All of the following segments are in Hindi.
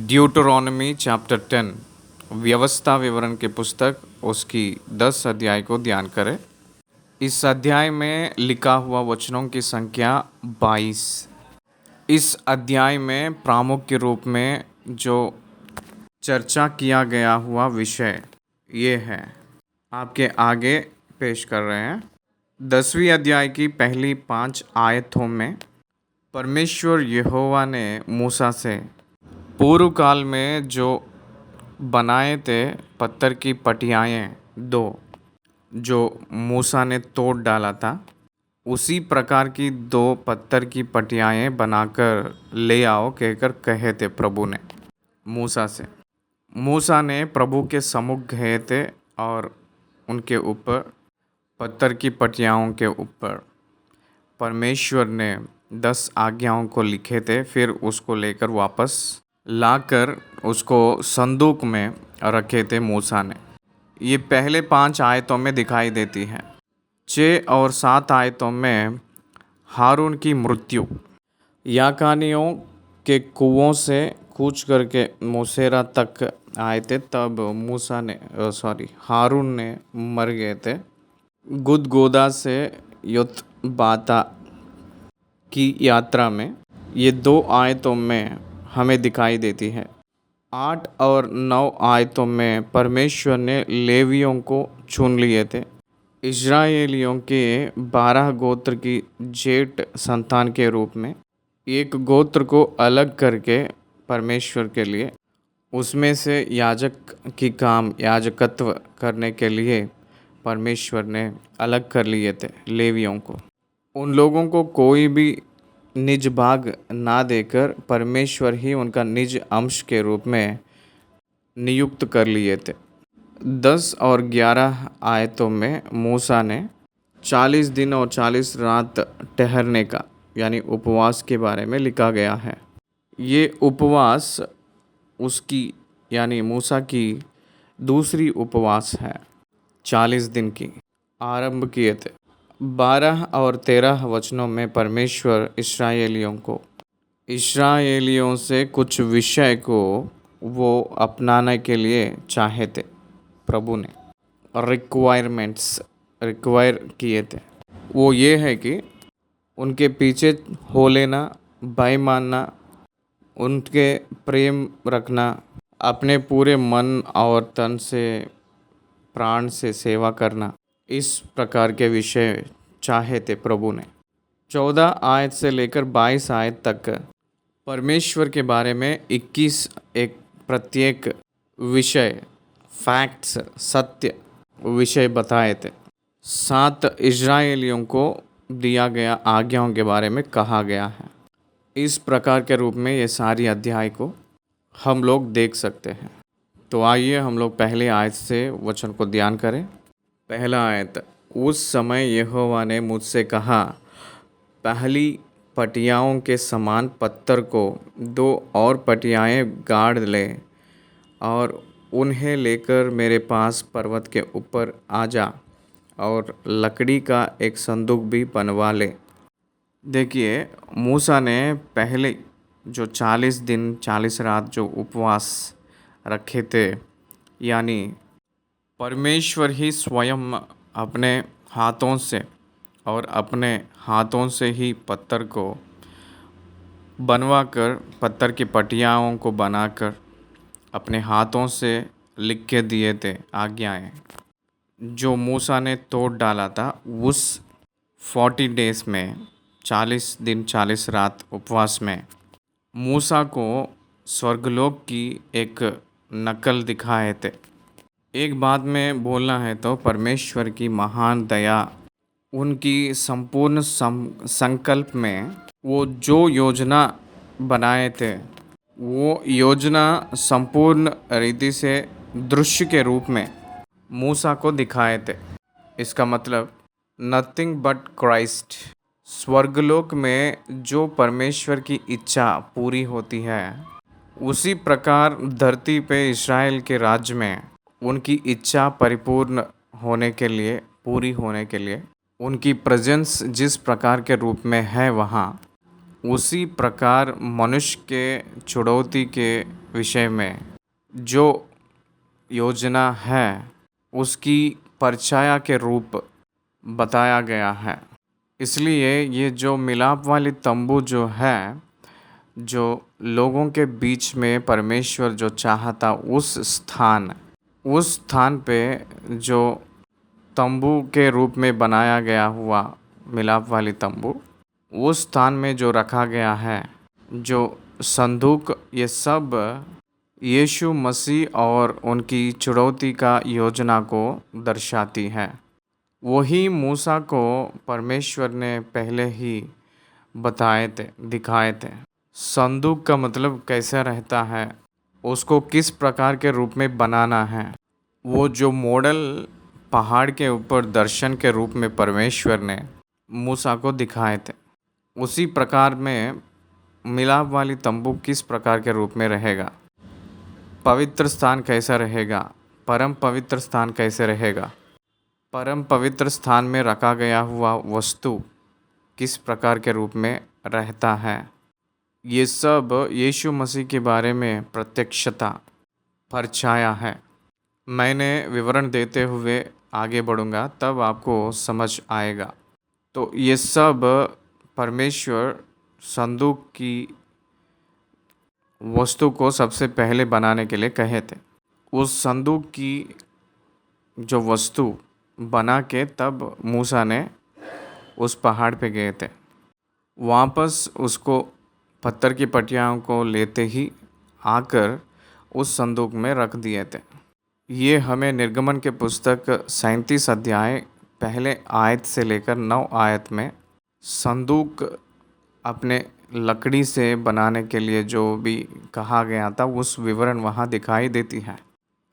ड्यूटरोनॉमी चैप्टर 10 व्यवस्था विवरण की पुस्तक उसकी 10 अध्याय को ध्यान करें। इस अध्याय में लिखा हुआ वचनों की संख्या 22। इस अध्याय में प्रामुख्य रूप में जो चर्चा किया गया हुआ विषय ये है, आपके आगे पेश कर रहे हैं। 10वीं अध्याय की पहली 5 आयतों में परमेश्वर यहोवा ने मूसा से पूर्व काल में जो बनाए थे पत्थर की पटियाएँ दो, जो मूसा ने तोड़ डाला था, उसी प्रकार की 2 पत्थर की पटियाएँ बनाकर ले आओ कहकर कहे थे प्रभु ने मूसा से। मूसा ने प्रभु के सम्मुख गए थे और उनके ऊपर पत्थर की पटियाओं के ऊपर परमेश्वर ने 10 आज्ञाओं को लिखे थे। फिर उसको लेकर वापस लाकर उसको संदूक में रखे थे मूसा ने। ये पहले 5 आयतों में दिखाई देती है। 6 और 7 आयतों में हारून की मृत्यु, याकानियों के कुओं से कूच करके मोसेरा तक आए थे, तब हारून ने मर गए थे। गुदगोदा से योतबाता की यात्रा में ये 2 आयतों में हमें दिखाई देती है। 8 और 9 आयतों में परमेश्वर ने लेवियों को चुन लिए थे। इस्राएलियों के 12 गोत्र की जेठ संतान के रूप में एक गोत्र को अलग करके परमेश्वर के लिए, उसमें से याजक की काम याजकत्व करने के लिए परमेश्वर ने अलग कर लिए थे लेवियों को। उन लोगों को कोई भी निज भाग ना देकर परमेश्वर ही उनका निज अंश के रूप में नियुक्त कर लिए थे। 10 और 11 आयतों में मूसा ने 40 दिन और 40 रात ठहरने का यानी उपवास के बारे में लिखा गया है। ये उपवास उसकी यानी मूसा की दूसरी उपवास है। 40 दिन की आरंभ किए थे। 12 और 13 वचनों में परमेश्वर इस्राएलियों से कुछ विषय को वो अपनाने के लिए चाहे थे। प्रभु ने रिक्वायर किए थे। वो ये है कि उनके पीछे हो लेना, भय मानना, उनके प्रेम रखना, अपने पूरे मन और तन से प्राण से सेवा करना, इस प्रकार के विषय चाहे थे प्रभु ने। 14 आयत से लेकर 22 आयत तक परमेश्वर के बारे में 21 एक प्रत्येक विषय, फैक्ट्स, सत्य विषय बताए थे। 7 इस्राएलियों को दिया गया आज्ञाओं के बारे में कहा गया है। इस प्रकार के रूप में ये सारी अध्याय को हम लोग देख सकते हैं। तो आइए हम लोग पहले आयत से वचन को ध्यान करें। पहला आयत, उस समय यहोवा ने मुझसे कहा, पहली पटियाओं के समान पत्थर को 2 और पटियाएँ गाड़ ले और उन्हें लेकर मेरे पास पर्वत के ऊपर आ जा और लकड़ी का एक संदूक भी बनवा ले। देखिए, मूसा ने पहले जो 40 दिन 40 रात जो उपवास रखे थे, यानी परमेश्वर ही स्वयं अपने हाथों से और अपने हाथों से ही पत्थर को बनवाकर, पत्थर की पटियाओं को बनाकर अपने हाथों से लिख के दिए थे आज्ञाएं, जो मूसा ने तोड़ डाला था। उस 40 डेज में 40 दिन 40 रात उपवास में मूसा को स्वर्गलोक की एक नकल दिखाए थे। एक बात में बोलना है तो परमेश्वर की महान दया, उनकी संपूर्ण संकल्प में वो जो योजना बनाए थे, वो योजना संपूर्ण रीति से दृश्य के रूप में मूसा को दिखाए थे। इसका मतलब नथिंग बट क्राइस्ट। स्वर्गलोक में जो परमेश्वर की इच्छा पूरी होती है, उसी प्रकार धरती पे इस्राएल के राज्य में उनकी इच्छा परिपूर्ण होने के लिए, पूरी होने के लिए, उनकी प्रेजेंस जिस प्रकार के रूप में है वहाँ, उसी प्रकार मनुष्य के छुड़ौती के विषय में जो योजना है उसकी परछाया के रूप बताया गया है। इसलिए ये जो मिलाप वाली तंबू जो है, जो लोगों के बीच में परमेश्वर जो चाहता उस स्थान पे जो तंबू के रूप में बनाया गया हुआ मिलाप वाली तंबू, उस स्थान में जो रखा गया है, जो संदूक, ये सब यीशु मसीह और उनकी छुड़ौती का योजना को दर्शाती है। वही मूसा को परमेश्वर ने पहले ही बताए थे, दिखाए थे। संदूक का मतलब कैसा रहता है, उसको किस प्रकार के रूप में बनाना है, वो जो मॉडल पहाड़ के ऊपर दर्शन के रूप में परमेश्वर ने मूसा को दिखाए थे, उसी प्रकार में मिलाप वाली तंबू किस प्रकार के रूप में रहेगा, पवित्र स्थान कैसा रहेगा, परम पवित्र स्थान कैसे रहेगा, परम पवित्र स्थान में रखा गया हुआ वस्तु किस प्रकार के रूप में रहता है, ये सब यीशु मसीह के बारे में प्रत्यक्षता परछाया है। मैंने विवरण देते हुए आगे बढ़ूँगा, तब आपको समझ आएगा। तो ये सब परमेश्वर संदूक की वस्तु को सबसे पहले बनाने के लिए कहे थे। उस संदूक की जो वस्तु बना के तब मूसा ने उस पहाड़ पे गए थे। वापस उसको पत्थर की पटियाओं को लेते ही आकर उस संदूक में रख दिए थे। ये हमें निर्गमन के पुस्तक 37 अध्याय पहले आयत से लेकर 9 आयत में संदूक अपने लकड़ी से बनाने के लिए जो भी कहा गया था, उस विवरण वहाँ दिखाई देती है,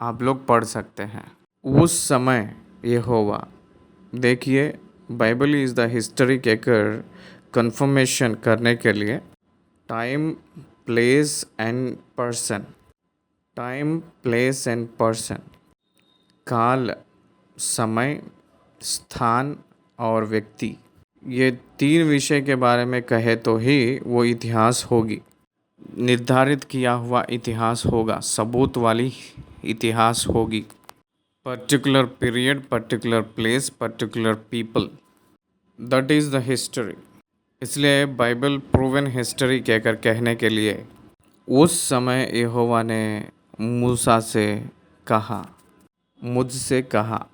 आप लोग पढ़ सकते हैं। उस समय यहोवा, देखिए बाइबल इज़ द हिस्ट्री कहकर कंफर्मेशन करने के लिए time, place and person, time, place and person, काल, समय, स्थान और व्यक्ति, ये 3 विषय के बारे में कहे तो ही वो इतिहास होगी, निर्धारित किया हुआ इतिहास होगा, सबूत वाली इतिहास होगी। Particular period, particular place, particular people, that is the history. इसलिए बाइबल प्रूवन हिस्ट्री कहकर कहने के लिए उस समय यहोवा ने मूसा से कहा, मुझसे कहा,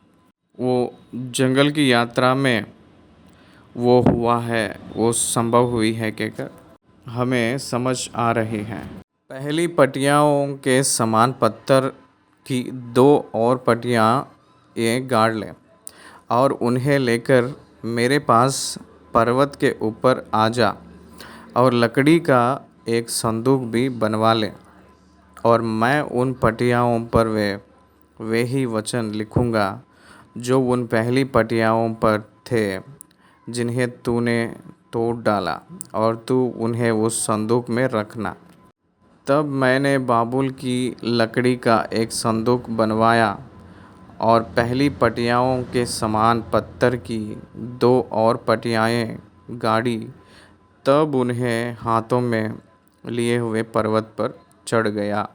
वो जंगल की यात्रा में वो हुआ है, वो संभव हुई है कहकर हमें समझ आ रही है। पहली पटियाओं के समान पत्थर की 2 और पटियाँ ये गाड़ लें और उन्हें लेकर मेरे पास पर्वत के ऊपर आ जा, और लकड़ी का एक संदूक भी बनवा ले, और मैं उन पटियाओं पर वे ही वचन लिखूँगा जो उन पहली पटियाओं पर थे जिन्हें तूने तोड़ डाला, और तू उन्हें उस संदूक में रखना। तब मैंने बाबुल की लकड़ी का एक संदूक बनवाया और पहली पटियाओं के समान पत्थर की 2 और पटियाएँ गाड़ी, तब उन्हें हाथों में लिए हुए पर्वत पर चढ़ गया।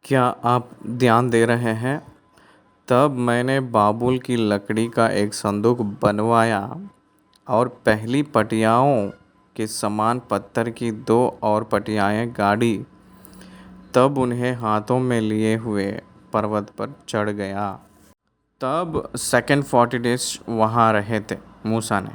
क्या आप ध्यान दे रहे हैं? तब मैंने बाबुल की लकड़ी का एक संदूक बनवाया और पहली पटियाओं के समान पत्थर की 2 और पटियाएँ गाड़ी, तब उन्हें हाथों में लिए हुए पर्वत पर चढ़ गया। तब सेकंड 40 डेज वहाँ रहे थे मूसा ने।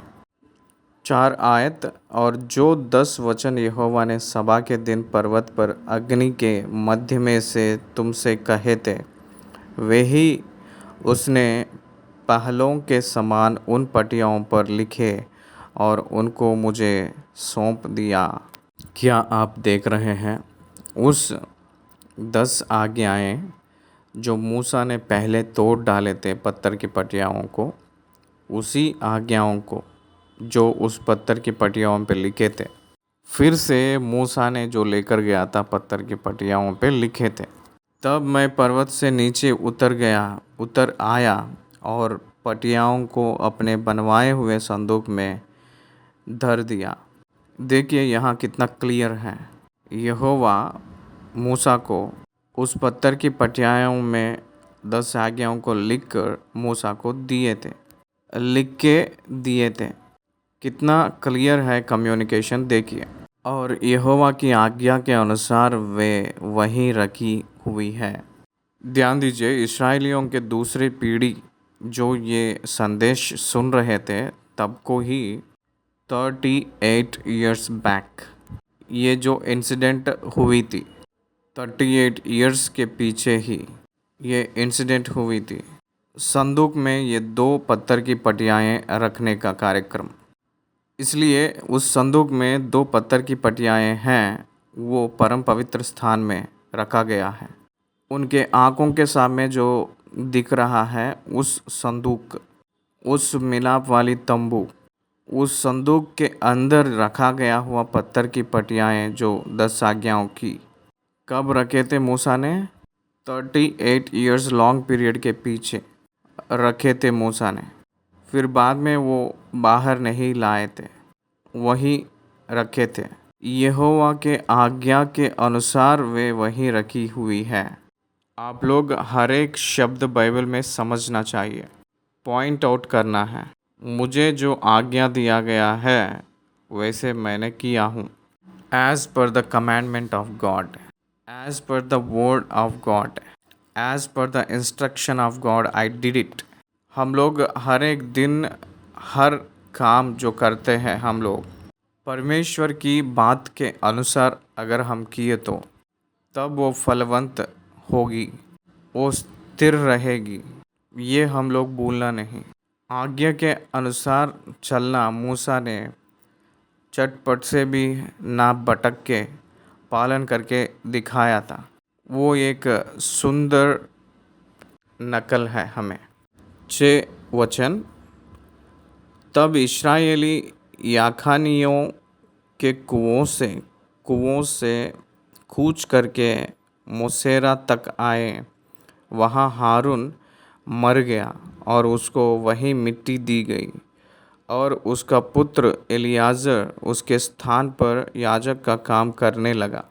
4 आयत, और जो 10 वचन यहोवा ने सभा के दिन पर्वत पर अग्नि के मध्य में से तुमसे कहे थे, वे ही उसने पहलों के समान उन पटियाओं पर लिखे और उनको मुझे सौंप दिया। क्या आप देख रहे हैं? उस 10 आज्ञाएँ जो मूसा ने पहले तोड़ डाले थे पत्थर की पटियाओं को, उसी आज्ञाओं को जो उस पत्थर की पटियाओं पे लिखे थे, फिर से मूसा ने जो लेकर गया था पत्थर की पटियाओं पे लिखे थे। तब मैं पर्वत से नीचे उतर आया और पटियाओं को अपने बनवाए हुए संदूक में धर दिया। देखिए यहाँ कितना क्लियर है। यहोवा मूसा को उस पत्थर की पटियाओं में 10 आज्ञाओं को लिखकर मूसा को लिख के दिए थे। कितना क्लियर है कम्युनिकेशन देखिए। और यहोवा की आज्ञा के अनुसार वे वहीं रखी हुई है। ध्यान दीजिए, इस्राएलियों के दूसरी पीढ़ी जो ये संदेश सुन रहे थे तब को ही 38 ईयर्स बैक ये जो इंसिडेंट हुई थी, 38 ईयर्स के पीछे ही ये इंसिडेंट हुई थी। संदूक में ये 2 पत्थर की पटियाएं रखने का कार्यक्रम। इसलिए उस संदूक में 2 पत्थर की पटियाएं हैं, वो परम पवित्र स्थान में रखा गया है। उनके आँखों के सामने जो दिख रहा है उस संदूक, उस मिलाप वाली तंबू, उस संदूक के अंदर रखा गया हुआ पत्थर की पटियाएं जो 10 आज्ञाओं की कब रखे थे मूसा ने? 38 ईयर्स लॉन्ग पीरियड के पीछे रखे थे मूसा ने। फिर बाद में वो बाहर नहीं लाए थे, वहीं रखे थे। यहोवा के आज्ञा के अनुसार वे वहीं रखी हुई है। आप लोग हर एक शब्द बाइबल में समझना चाहिए, पॉइंट आउट करना है। मुझे जो आज्ञा दिया गया है वैसे मैंने किया हूँ। As per the commandment of God, as per the word of God, as per the instruction of God I did it. हम लोग हर एक दिन हर काम जो करते हैं हम लोग परमेश्वर की बात के अनुसार अगर हम किए तो तब वो फलवंत होगी, वो स्थिर रहेगी। ये हम लोग भूलना नहीं। आज्ञा के अनुसार चलना मूसा ने चटपट से भी ना भटक के पालन करके दिखाया था। वो एक सुंदर नकल है हमें। 6 वचन, तब इस्राएली याखानियों के कुओं से कूच करके मोसेरा तक आए। वहाँ हारून मर गया और उसको वहीं मिट्टी दी गई और उसका पुत्र एलियाजर उसके स्थान पर याजक का काम करने लगा।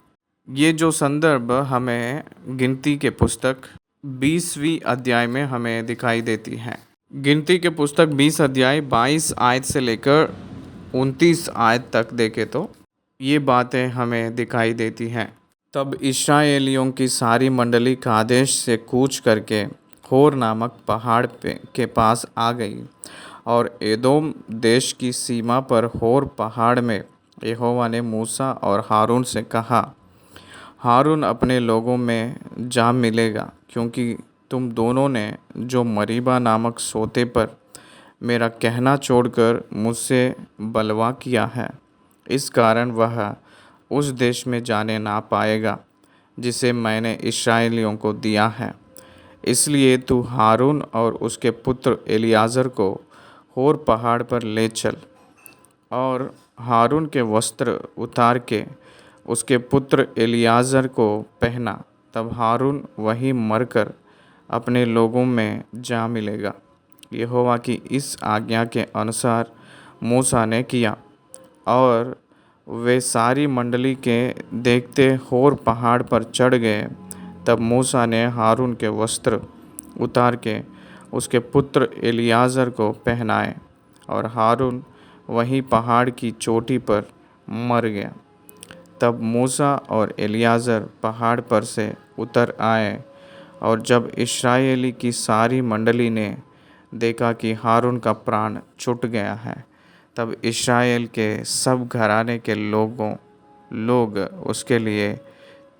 ये जो संदर्भ हमें गिनती के पुस्तक 20वीं अध्याय में हमें दिखाई देती है। गिनती के पुस्तक 20 अध्याय 22 आयत से लेकर 29 आयत तक देखे तो ये बातें हमें दिखाई देती हैं। तब इस्राएलियों की सारी मंडली कादेश से कूच करके होर नामक पहाड़ के पास आ गई और एदोम देश की सीमा पर होर पहाड़ में यहोवा ने मूसा और हारून से कहा, हारून अपने लोगों में जा मिलेगा, क्योंकि तुम दोनों ने जो मरीबा नामक सोते पर मेरा कहना छोड़कर मुझसे बलवा किया है, इस कारण वह उस देश में जाने ना पाएगा जिसे मैंने इस्राएलियों को दिया है। इसलिए तू हारून और उसके पुत्र एलियाजर को होर पहाड़ पर ले चल और हारून के वस्त्र उतार के उसके पुत्र एलियाजर को पहना। तब हारून वहीं मरकर अपने लोगों में जा मिलेगा। यहोवा की इस आज्ञा के अनुसार मूसा ने किया और वे सारी मंडली के देखते होर पहाड़ पर चढ़ गए। तब मूसा ने हारून के वस्त्र उतार के उसके पुत्र एलियाजर को पहनाए और हारून वहीं पहाड़ की चोटी पर मर गया। तब मूसा और एलियाजर पहाड़ पर से उतर आए और जब इस्राएली की सारी मंडली ने देखा कि हारून का प्राण छूट गया है, तब इस्राएल के सब घराने के लोग उसके लिए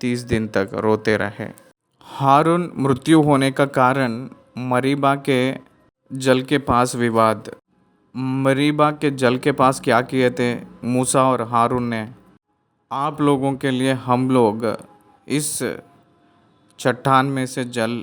30 दिन तक रोते रहे। हारून मृत्यु होने का कारण मरीबा के जल के पास विवाद। मरीबा के जल के पास क्या किए थे मूसा और हारून ने? आप लोगों के लिए हम लोग इस चट्टान में से जल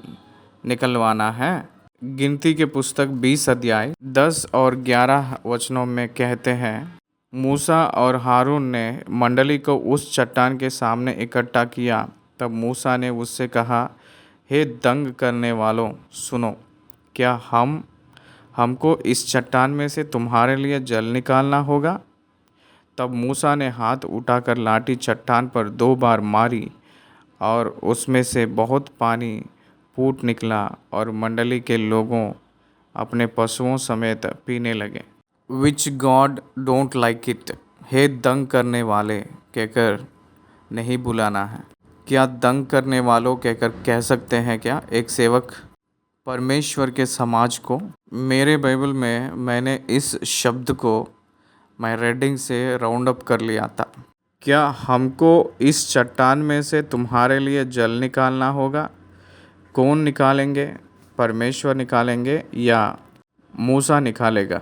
निकलवाना है। गिनती के पुस्तक 20 अध्याय 10 और 11 वचनों में कहते हैं, मूसा और हारून ने मंडली को उस चट्टान के सामने इकट्ठा किया। तब मूसा ने उससे कहा, हे दंग करने वालों, सुनो, क्या हमको इस चट्टान में से तुम्हारे लिए जल निकालना होगा? तब मूसा ने हाथ उठाकर लाठी चट्टान पर 2 बार मारी और उसमें से बहुत पानी फूट निकला और मंडली के लोगों अपने पशुओं समेत पीने लगे। Which God don't like it. हे दंग करने वाले कहकर नहीं बुलाना है। क्या दंग करने वालों कहकर कह सकते हैं क्या एक सेवक परमेश्वर के समाज को? मेरे बाइबल में मैंने इस शब्द को मैं रीडिंग से राउंड अप कर लिया था। क्या हमको इस चट्टान में से तुम्हारे लिए जल निकालना होगा? कौन निकालेंगे? परमेश्वर निकालेंगे या मूसा निकालेगा?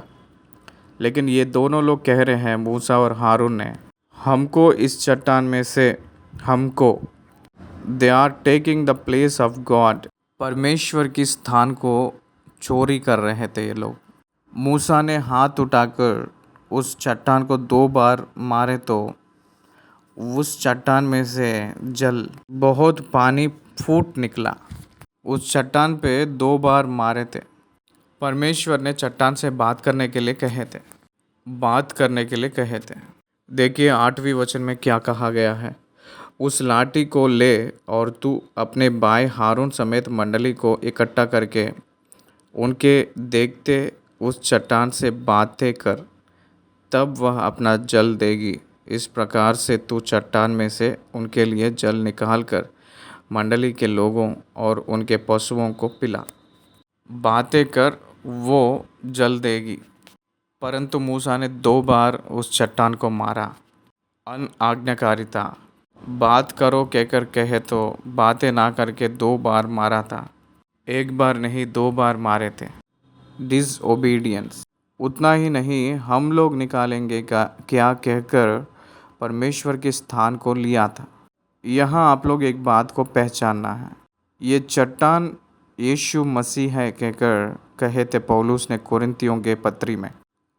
लेकिन ये दोनों लोग कह रहे हैं, मूसा और हारून ने, हमको इस चट्टान में से हमको they are taking the place of God. परमेश्वर की स्थान को चोरी कर रहे थे ये लोग। मूसा ने हाथ उठाकर उस चट्टान को 2 बार मारे तो उस चट्टान में से जल बहुत पानी फूट निकला। उस चट्टान पे 2 बार मारे थे। परमेश्वर ने चट्टान से बात करने के लिए कहे थे। देखिए 8वीं वचन में क्या कहा गया है। उस लाठी को ले और तू अपने भाई हारून समेत मंडली को इकट्ठा करके उनके देखते उस चट्टान से बातें कर, तब वह अपना जल देगी। इस प्रकार से तू चट्टान में से उनके लिए जल निकाल कर मंडली के लोगों और उनके पशुओं को पिला। बातें कर, वो जल देगी। परंतु मूसा ने 2 बार उस चट्टान को मारा। अनआज्ञाकारिता। बात करो कहकर कहे तो बातें ना करके 2 बार मारा था। 1 बार नहीं 2 बार मारे थे। डिसओबीडियंस। उतना ही नहीं, हम लोग निकालेंगे क्या कहकर परमेश्वर के स्थान को लिया था। यहाँ आप लोग एक बात को पहचानना है। ये चट्टान यीशु मसीह है कहकर कहे थे पौलुस ने कुरिन्थियों के पत्री में।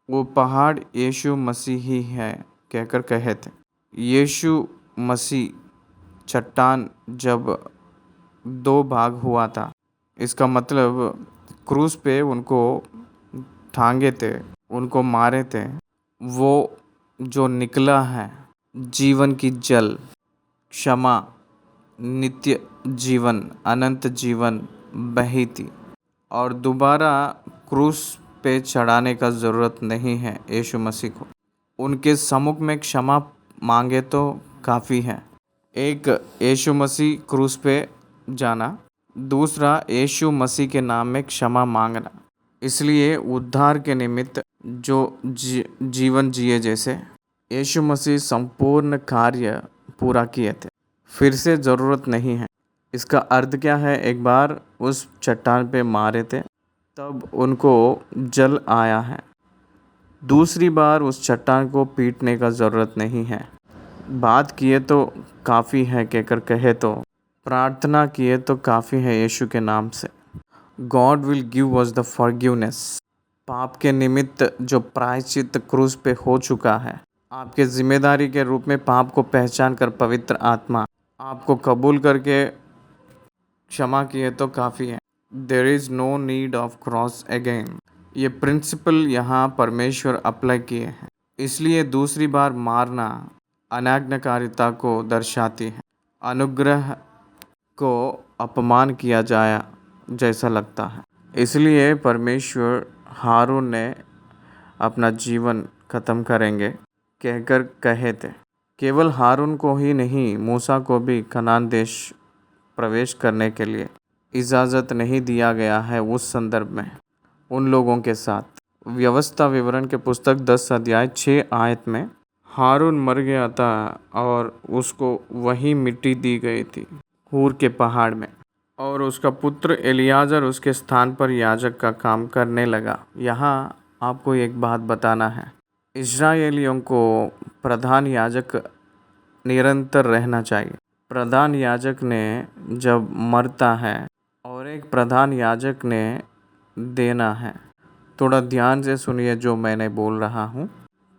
वो पहाड़ यीशु मसीह ही है कहकर कहे थे। यीशु मसीह चट्टान जब 2 भाग हुआ था, इसका मतलब क्रूस पे उनको टांगे थे, उनको मारे थे। वो जो निकला है जीवन की जल, क्षमा, नित्य जीवन, अनंत जीवन बही थी और दोबारा क्रूस पे चढ़ाने का ज़रूरत नहीं है यीशु मसीह को। उनके सम्मुख में क्षमा मांगे तो काफ़ी है। एक यीशु मसीह क्रूस पे जाना, दूसरा यीशु मसीह के नाम में क्षमा मांगना। इसलिए उद्धार के निमित्त जो जीवन जिए जैसे यीशु मसीह संपूर्ण कार्य पूरा किए थे, फिर से ज़रूरत नहीं है। इसका अर्थ क्या है? एक बार उस चट्टान पे मारे थे तब उनको जल आया है। दूसरी बार उस चट्टान को पीटने का ज़रूरत नहीं है। बात किए तो काफ़ी है कहकर कहे तो, प्रार्थना किए तो काफ़ी है यीशु के नाम से। God will give us the forgiveness. पाप के निमित्त जो प्रायश्चित क्रूस पे हो चुका है, आपके जिम्मेदारी के रूप में पाप को पहचान कर पवित्र आत्मा आपको कबूल करके क्षमा किए तो काफ़ी है। There is no need of cross again. ये प्रिंसिपल यहाँ परमेश्वर अप्लाई किए हैं। इसलिए दूसरी बार मारना अनाज्ञाकारिता को दर्शाती है। अनुग्रह को अपमान किया जाया जैसा लगता है। इसलिए परमेश्वर हारून ने अपना जीवन ख़त्म करेंगे कहकर कहे थे। केवल हारून को ही नहीं, मूसा को भी कनान देश प्रवेश करने के लिए इजाज़त नहीं दिया गया है। उस संदर्भ में उन लोगों के साथ व्यवस्था विवरण के पुस्तक 10 अध्याय 6 आयत में हारून मर गया था और उसको वही मिट्टी दी गई थी हूर के पहाड़ में, और उसका पुत्र एलियाजर उसके स्थान पर याजक का काम करने लगा। यहाँ आपको एक बात बताना है, इस्राएलियों को प्रधान याजक निरंतर रहना चाहिए। प्रधान याजक ने जब मरता है और एक प्रधान याजक ने देना है, थोड़ा ध्यान से सुनिए जो मैंने बोल रहा हूँ।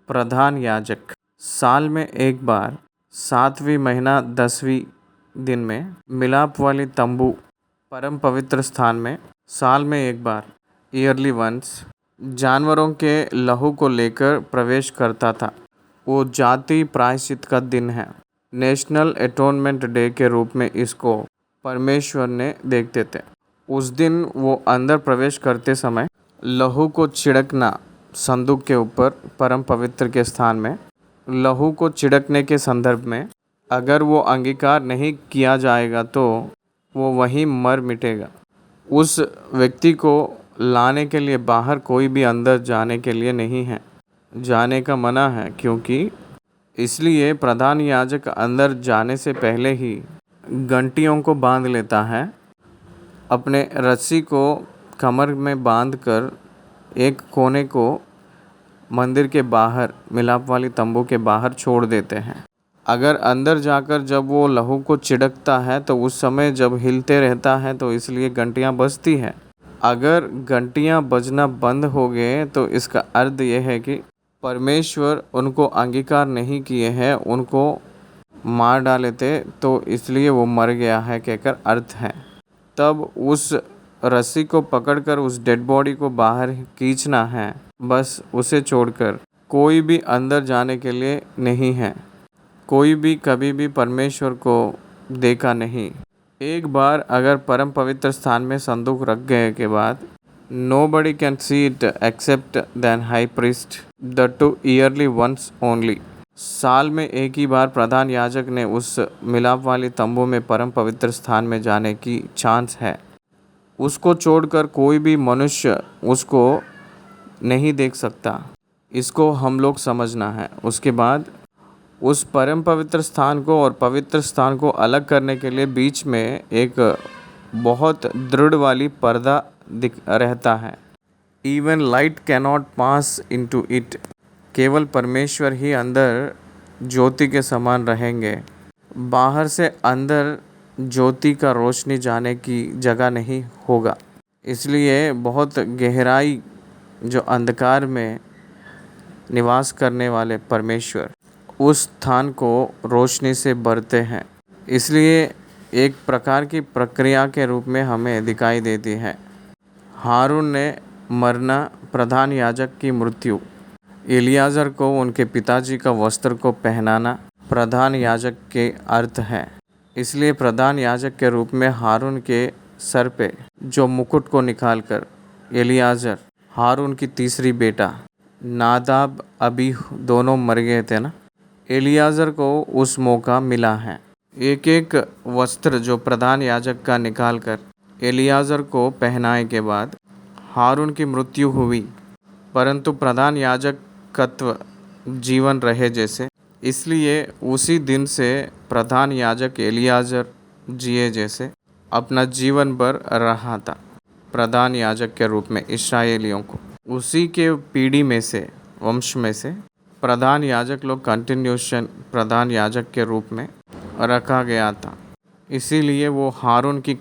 प्रधान याजक साल में एक बार 7वीं महीना 10वीं दिन में मिलाप वाली तंबू परम पवित्र स्थान में साल में एक बार ईयरली वंस जानवरों के लहू को लेकर प्रवेश करता था। वो जाति प्रायश्चित का दिन है। नेशनल एटोनमेंट डे के रूप में इसको परमेश्वर ने देखते थे। उस दिन वो अंदर प्रवेश करते समय लहू को छिड़कना, संदूक के ऊपर परम पवित्र के स्थान में लहू को छिड़कने के संदर्भ में, अगर वो अंगीकार नहीं किया जाएगा तो वो वहीं मर मिटेगा। उस व्यक्ति को लाने के लिए बाहर कोई भी अंदर जाने के लिए नहीं है, जाने का मना है, क्योंकि इसलिए प्रधान याजक अंदर जाने से पहले ही घंटियों को बांध लेता है। अपने रस्सी को कमर में बांधकर एक कोने को मंदिर के बाहर, मिलाप वाली तंबू के बाहर छोड़ देते हैं। अगर अंदर जाकर जब वो लहू को छिड़कता है तो उस समय जब हिलते रहता है तो इसलिए घंटियाँ बजती है। अगर घंटियाँ बजना बंद हो गए तो इसका अर्थ यह है कि परमेश्वर उनको अंगीकार नहीं किए हैं, उनको मार डाले थे, तो इसलिए वो मर गया है कहकर अर्थ है। तब उस रस्सी को पकड़कर उस डेड बॉडी को बाहर खींचना है, बस उसे छोड़कर कोई भी अंदर जाने के लिए नहीं है। कोई भी कभी भी परमेश्वर को देखा नहीं। एक बार अगर परम पवित्र स्थान में संदूक रख गए के बाद nobody can see it except than high priest, the two yearly ones only। साल में एक ही बार प्रधान याजक ने उस मिलाप वाली तंबू में परम पवित्र स्थान में जाने की चांस है। उसको छोड़कर कोई भी मनुष्य उसको नहीं देख सकता। इसको हम लोग समझना है। उसके बाद उस परम पवित्र स्थान को और पवित्र स्थान को अलग करने के लिए बीच में एक बहुत दृढ़ वाली पर्दा दिख रहता है। Even light cannot pass into it. केवल परमेश्वर ही अंदर ज्योति के समान रहेंगे। बाहर से अंदर ज्योति का रोशनी जाने की जगह नहीं होगा। इसलिए बहुत गहराई जो अंधकार में निवास करने वाले परमेश्वर उस स्थान को रोशनी से भरते हैं। इसलिए एक प्रकार की प्रक्रिया के रूप में हमें दिखाई देती है। हारून ने मरना, प्रधान याजक की मृत्यु, एलियाजर को उनके पिताजी का वस्त्र को पहनाना प्रधान याजक के अर्थ है। इसलिए प्रधान याजक के रूप में हारून के सर पे जो मुकुट को निकालकर एलियाजर, हारून की तीसरी बेटा नादाब, अभी दोनों मर गए थे ना, एलियाजर को उस मौका मिला है। एक एक वस्त्र जो प्रधान याजक का निकालकर एलियाजर को पहनाए के बाद हारून की मृत्यु हुई, परंतु प्रधान याजकत्व जीवन रहे जैसे। इसलिए उसी दिन से प्रधान याजक एलियाजर जिए जैसे अपना जीवन भर रहा था प्रधान याजक के रूप में इस्राएलियों को। उसी के पीढ़ी में से, वंश में से प्रधान याजक लोग कंटिन्यूशन प्रधान याजक के रूप में रखा गया था। इसीलिए वो हारून की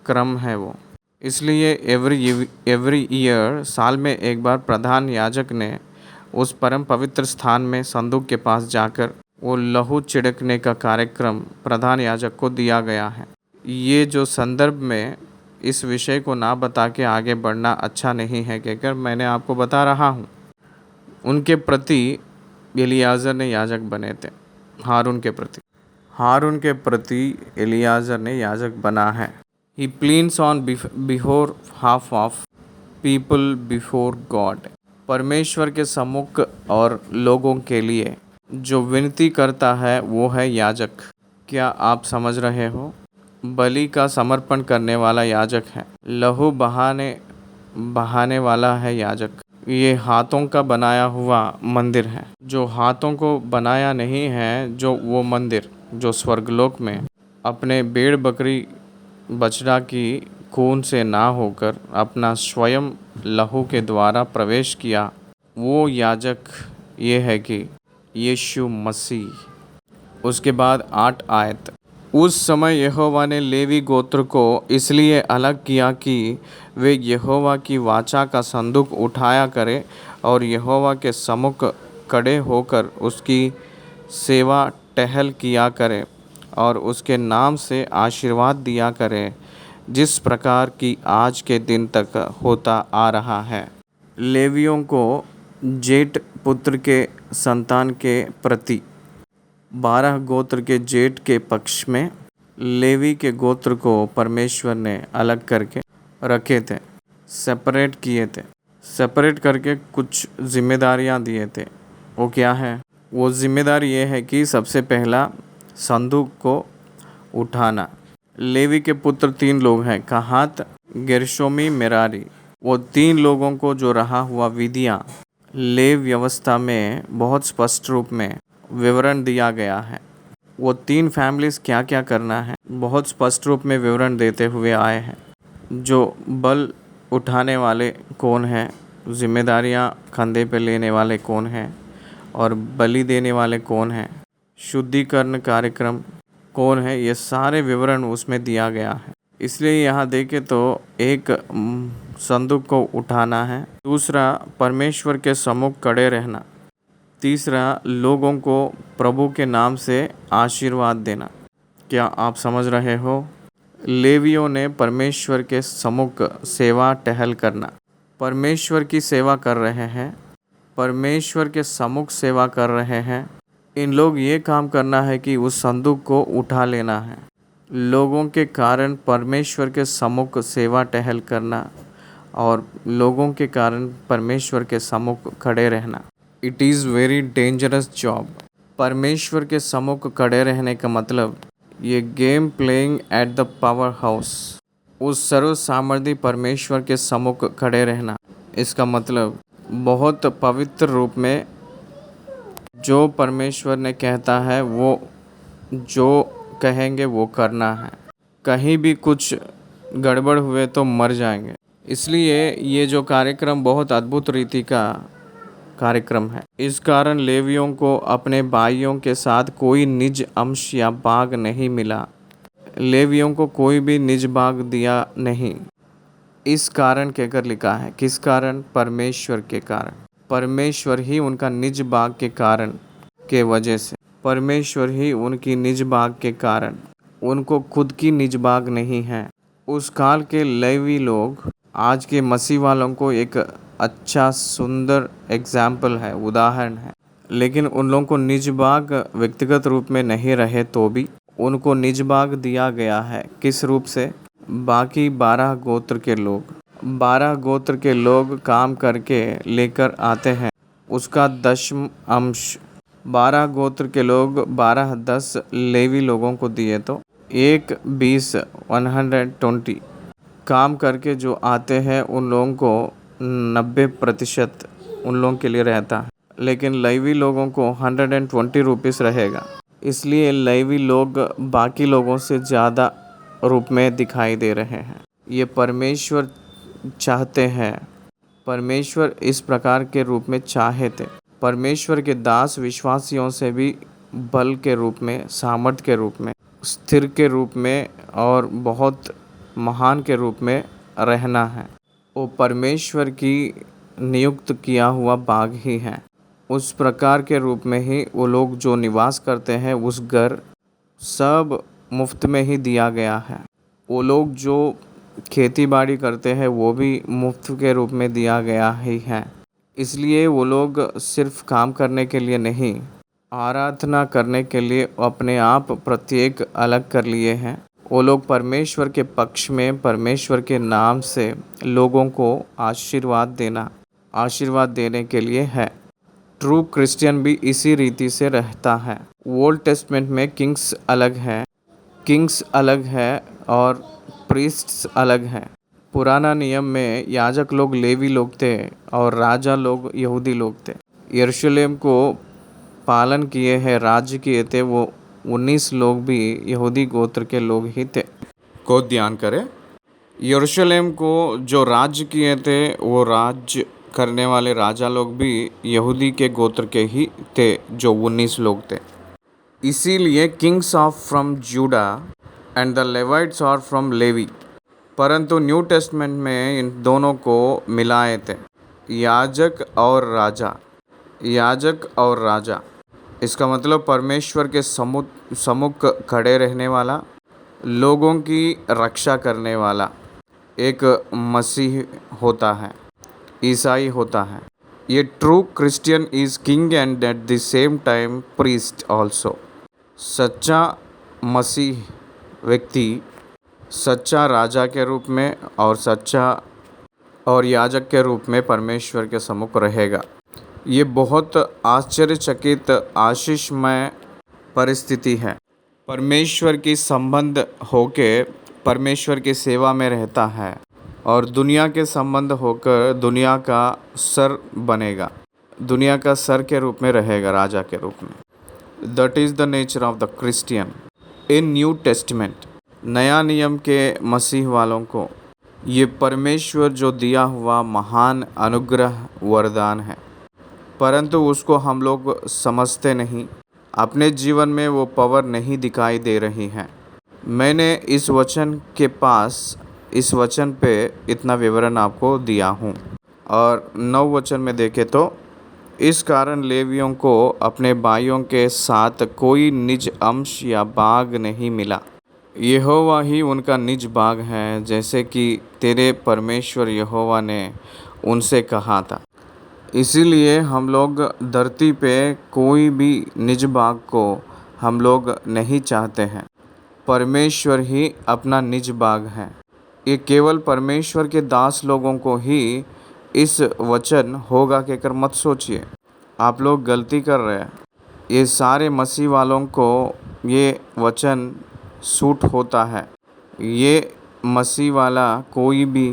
क्रम है वो। इसलिए एवरी ईयर, साल में एक बार प्रधान याजक ने उस परम पवित्र स्थान में संदूक के पास जाकर वो लहू छिड़कने का कार्यक्रम प्रधान याजक को दिया गया है। ये जो संदर्भ में इस विषय को ना बता के आगे बढ़ना अच्छा नहीं है कहकर मैंने आपको बता रहा हूँ। उनके प्रति एलियाजर ने याजक बने थे। हारून के प्रति एलियाजर ने याजक बना है। ही प्लीन्स ऑन बिफोर हाफ ऑफ पीपल बिफोर गॉड। परमेश्वर के सम्मुख और लोगों के लिए जो विनती करता है वो है याजक। क्या आप समझ रहे हो? बलि का समर्पण करने वाला याजक है, लहू बहाने वाला है याजक। ये हाथों का बनाया हुआ मंदिर है। जो हाथों को बनाया नहीं है, जो वो मंदिर जो स्वर्गलोक में अपने भेड़ बकरी बछड़ा की खून से ना होकर अपना स्वयं लहू के द्वारा प्रवेश किया, वो याजक ये है कि यीशु मसीह। उसके बाद 8 आयत। उस समय यहोवा ने लेवी गोत्र को इसलिए अलग किया कि वे यहोवा की वाचा का संदूक उठाया करें और यहोवा के सम्मुख खड़े होकर उसकी सेवा टहल किया करें और उसके नाम से आशीर्वाद दिया करें, जिस प्रकार की आज के दिन तक होता आ रहा है। लेवियों को जेठ पुत्र के संतान के प्रति 12 गोत्र के जेठ के पक्ष में लेवी के गोत्र को परमेश्वर ने अलग करके रखे थे, सेपरेट किए थे। सेपरेट करके कुछ जिम्मेदारियां दिए थे। वो क्या है? वो जिम्मेदारी ये है कि सबसे पहला संदूक को उठाना। लेवी के पुत्र 3 लोग हैं, कहात, गेर्शोमी, मेरारी। वो 3 लोगों को जो रहा हुआ विधियाँ लेव व्यवस्था में बहुत स्पष्ट रूप में विवरण दिया गया है। वो 3 फैमिलीज क्या क्या करना है बहुत स्पष्ट रूप में विवरण देते हुए आए हैं। जो बल उठाने वाले कौन हैं, जिम्मेदारियां कंधे पे लेने वाले कौन हैं और बलि देने वाले कौन हैं, शुद्धिकरण कार्यक्रम कौन है, ये सारे विवरण उसमें दिया गया है। इसलिए यहाँ देखें तो एक संदूक को उठाना है, दूसरा परमेश्वर के सम्मुख खड़े रहना, तीसरा लोगों को प्रभु के नाम से आशीर्वाद देना। क्या आप समझ रहे हो? लेवियों ने परमेश्वर के सम्मुख सेवा टहल करना, परमेश्वर की सेवा कर रहे हैं, परमेश्वर के सम्मुख सेवा कर रहे हैं। इन लोग ये काम करना है कि उस संदूक को उठा लेना है, लोगों के कारण परमेश्वर के सम्मुख सेवा टहल करना और लोगों के कारण परमेश्वर के सम्मुख खड़े रहना। It is very dangerous job. परमेश्वर के सम्मुख खड़े रहने का मतलब ये game playing at the power house, उस सर्व सामर्थी परमेश्वर के सम्मुख खड़े रहना। इसका मतलब बहुत पवित्र रूप में जो परमेश्वर ने कहता है वो जो कहेंगे वो करना है। कहीं भी कुछ गड़बड़ हुए तो मर जाएंगे। इसलिए ये जो कार्यक्रम बहुत अद्भुत रीति का कार्यक्रम है। इस कारण लेवियों को अपने भाइयों के साथ कोई निज अंश या भाग नहीं मिला। लेवियों को कोई भी निज भाग दिया नहीं। इस कारण कहकर लिखा है, किस कारण? परमेश्वर के कारण। परमेश्वर ही उनका निज भाग के कारण के वजह से, परमेश्वर ही उनकी निज भाग के कारण, उनको खुद की निज भाग नहीं है। उस काल के लेवी लोग आज के मसीह वालों को एक अच्छा सुंदर एग्जाम्पल है, उदाहरण है। लेकिन उन लोगों को निज भाग व्यक्तिगत रूप में नहीं रहे तो भी उनको निज भाग दिया गया है। किस रूप से? बाकी 12 गोत्र के लोग, 12 गोत्र के लोग काम करके लेकर आते हैं उसका 10वां अंश। 12 गोत्र के लोग 12-10 लेवी लोगों को दिए तो 120 काम करके जो आते हैं उन लोगों को 90% उन लोगों के लिए रहता है। लेकिन लेवी लोगों को 120 रुपीज़ रहेगा। इसलिए लेवी लोग बाकी लोगों से ज़्यादा रूप में दिखाई दे रहे हैं। ये परमेश्वर चाहते हैं, परमेश्वर इस प्रकार के रूप में चाहे थे। परमेश्वर के दास विश्वासियों से भी बल के रूप में, सामर्थ के रूप में, स्थिर के रूप में और बहुत महान के रूप में रहना है। वो परमेश्वर की नियुक्त किया हुआ भाग ही है। उस प्रकार के रूप में ही वो लोग जो निवास करते हैं उस घर सब मुफ्त में ही दिया गया है। वो लोग जो खेती बाड़ी करते हैं वो भी मुफ्त के रूप में दिया गया ही है। इसलिए वो लोग सिर्फ काम करने के लिए नहीं, आराधना करने के लिए अपने आप प्रत्येक अलग कर लिए हैं। वो लोग परमेश्वर के पक्ष में, परमेश्वर के नाम से लोगों को आशीर्वाद देने के लिए है। ट्रू क्रिश्चियन भी इसी रीति से रहता है। ओल्ड टेस्टमेंट में किंग्स अलग है और प्रीस्ट्स अलग हैं। पुराना नियम में याजक लोग लेवी लोग थे और राजा लोग यहूदी लोग थे। यरूशलेम को पालन किए हैं, राज्य किए थे, वो 19 लोग भी यहूदी गोत्र के लोग ही थे। को ध्यान करें, यरूशलेम को जो राज्य किए थे वो राज्य करने वाले राजा लोग भी यहूदी के गोत्र के ही थे, जो 19 लोग थे। इसीलिए kings of from Judah and the Levites are from Levi. परंतु न्यू टेस्टमेंट में इन दोनों को मिलाए थे, याजक और राजा। इसका मतलब परमेश्वर के सम्मुख खड़े रहने वाला, लोगों की रक्षा करने वाला एक मसीह होता है, ईसाई होता है। A true Christian is king and at the same time priest also. सच्चा मसीह व्यक्ति सच्चा राजा के रूप में और सच्चा और याजक के रूप में परमेश्वर के सम्मुख रहेगा। ये बहुत आश्चर्यचकित आशीषमय परिस्थिति है। परमेश्वर की संबंध होके परमेश्वर की सेवा में रहता है और दुनिया के संबंध होकर दुनिया का सर बनेगा, दुनिया का सर के रूप में रहेगा, राजा के रूप में। That is the nature of the Christian in new testament. नया नियम के मसीह वालों को ये परमेश्वर जो दिया हुआ महान अनुग्रह वरदान है, परंतु उसको हम लोग समझते नहीं। अपने जीवन में वो पावर नहीं दिखाई दे रही है। मैंने इस वचन पे इतना विवरण आपको दिया हूँ। और 9 वचन में देखें तो इस कारण लेवियों को अपने भाइयों के साथ कोई निज अंश या भाग नहीं मिला। यहोवा ही उनका निज भाग है, जैसे कि तेरे परमेश्वर यहोवा ने उनसे कहा था। इसीलिए हम लोग धरती पे कोई भी निज भाग को हम लोग नहीं चाहते हैं। परमेश्वर ही अपना निज भाग है। ये केवल परमेश्वर के दास लोगों को ही इस वचन होगा कहकर मत सोचिए, आप लोग गलती कर रहे हैं। ये सारे मसीह वालों को ये वचन सूट होता है। ये मसीह वाला कोई भी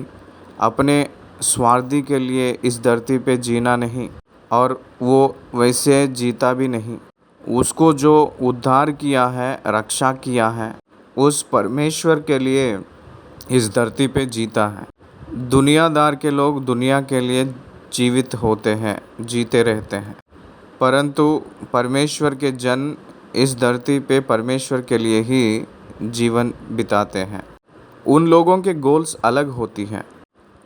अपने स्वार्थी के लिए इस धरती पे जीना नहीं और वो वैसे जीता भी नहीं। उसको जो उद्धार किया है, रक्षा किया है, उस परमेश्वर के लिए इस धरती पे जीता है। दुनियादार के लोग दुनिया के लिए जीवित होते हैं, जीते रहते हैं, परंतु परमेश्वर के जन इस धरती पे परमेश्वर के लिए ही जीवन बिताते हैं। उन लोगों के गोल्स अलग होती हैं,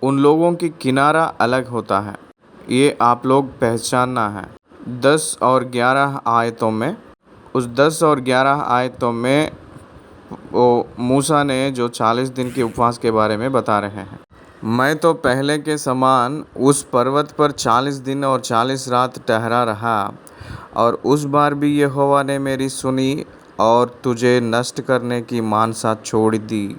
उन लोगों की किनारा अलग होता है। ये आप लोग पहचानना है। 10 और 11 आयतों में, उस 10 और 11 आयतों में वो मूसा ने जो 40 दिन के उपवास के बारे में बता रहे हैं। मैं तो पहले के समान उस पर्वत पर 40 दिन और 40 रात ठहरा रहा और उस बार भी यहोवा ने मेरी सुनी और तुझे नष्ट करने की मानसा छोड़ दी।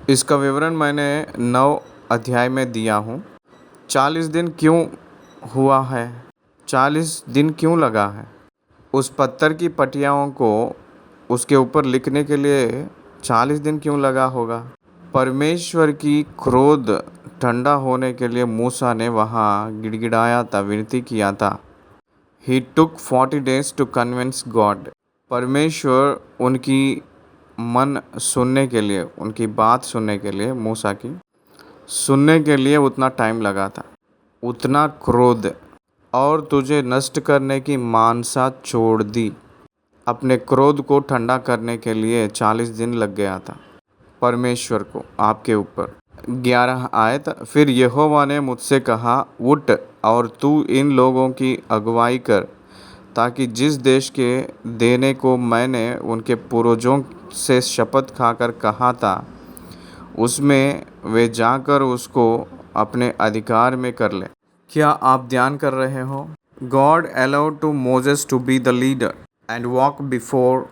इसका विवरण मैंने 9 अध्याय में दिया हूँ। 40 दिन क्यों हुआ है? 40 दिन क्यों लगा है? उस पत्थर की पटियाओं को उसके ऊपर लिखने के लिए 40 दिन क्यों लगा होगा? परमेश्वर की क्रोध ठंडा होने के लिए मूसा ने वहाँ गिड़गिड़ाया था, विनती किया था। He took 40 days to convince God। परमेश्वर उनकी मन सुनने के लिए, उनकी बात सुनने के लिए, मूसा की सुनने के लिए उतना टाइम लगा था, उतना क्रोध। और तुझे नष्ट करने की मानसा छोड़ दी। अपने क्रोध को ठंडा करने के लिए 40 दिन लग गया था परमेश्वर को आपके ऊपर। 11 आयत, फिर यहोवा ने मुझसे कहा, उठ और तू इन लोगों की अगुवाई कर, ताकि जिस देश के देने को मैंने उनके पूर्वजों से शपथ खाकर कहा था, उसमें वे जाकर उसको अपने अधिकार में कर ले। क्या आप ध्यान कर रहे हो? God allowed to Moses to be the leader and walk before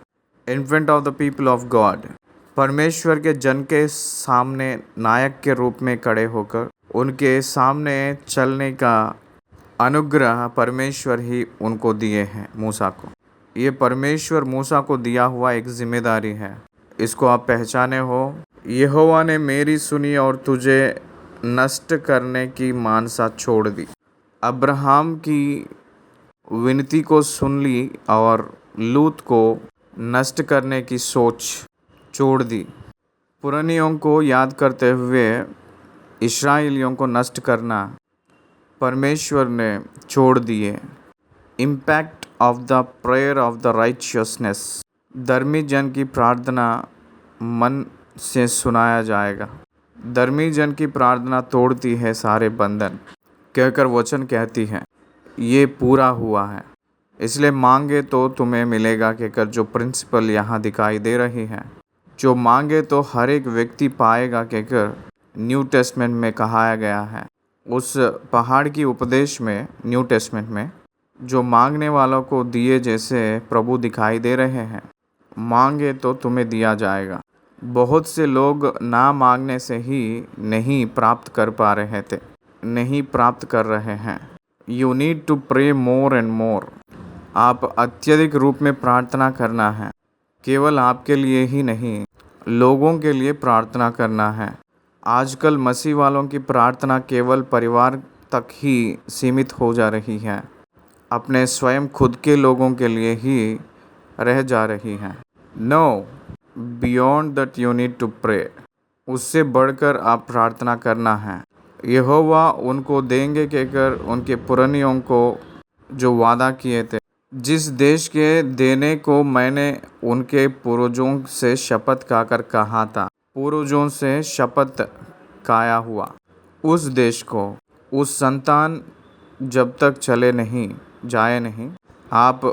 in front of the people of God। परमेश्वर के जन के सामने नायक के रूप में खड़े होकर उनके सामने चलने का अनुग्रह परमेश्वर ही उनको दिए हैं, मूसा को। ये परमेश्वर मूसा को दिया हुआ एक जिम्मेदारी है, इसको आप पहचाने हो। यहोवा ने मेरी सुनी और तुझे नष्ट करने की मानसा छोड़ दी। अब्राहम की विनती को सुन ली और लूत को नष्ट करने की सोच छोड़ दी। पुरानियों को याद करते हुए इस्राएलियों को नष्ट करना परमेश्वर ने छोड़ दिए। Impact of the prayer of the righteousness. धर्मी जन की प्रार्थना मन से सुनाया जाएगा। धर्मी जन की प्रार्थना तोड़ती है सारे बंधन, कहकर वचन कहती है ये पूरा हुआ है, इसलिए मांगे तो तुम्हें मिलेगा, कहकर जो प्रिंसिपल यहाँ दिखाई दे रही है। जो मांगे तो हर एक व्यक्ति पाएगा, कहकर न्यू टेस्टमेंट में कहा गया है। उस पहाड़ की उपदेश में न्यू टेस्टमेंट में जो मांगने वालों को दिए जैसे प्रभु दिखाई दे रहे हैं। मांगे तो तुम्हें दिया जाएगा। बहुत से लोग ना मांगने से ही नहीं प्राप्त कर पा रहे थे, नहीं प्राप्त कर रहे हैं। You need to pray more and more. आप अत्यधिक रूप में प्रार्थना करना है। केवल आपके लिए ही नहीं, लोगों के लिए प्रार्थना करना है। आजकल मसीह वालों की प्रार्थना केवल परिवार तक ही सीमित हो जा रही है, अपने स्वयं खुद के लोगों के लिए ही रह जा रही है। No, beyond that you need to pray. उससे बढ़कर आप प्रार्थना करना है। यहोवा उनको देंगे कहकर उनके पुरनियों को जो वादा किए थे, जिस देश के देने को मैंने उनके पूर्वजों से शपथ खाकर कहा था, पूर्वजों से शपथ खाया हुआ उस देश को, उस संतान जब तक चले नहीं जाए नहीं, आप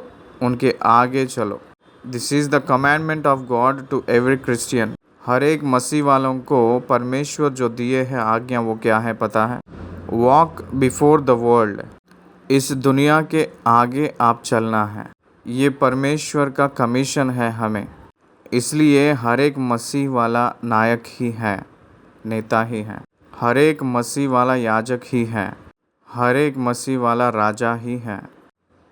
उनके आगे चलो। This is the commandment of God to every Christian. हर एक मसीह वालों को परमेश्वर जो दिए हैं आज्ञा, वो क्या है पता है? Walk before the world. इस दुनिया के आगे आप चलना है। ये परमेश्वर का कमीशन है हमें। इसलिए हर एक मसीह वाला नायक ही है, नेता ही है। हर एक मसीह वाला याजक ही है। हर एक मसीह वाला राजा ही है।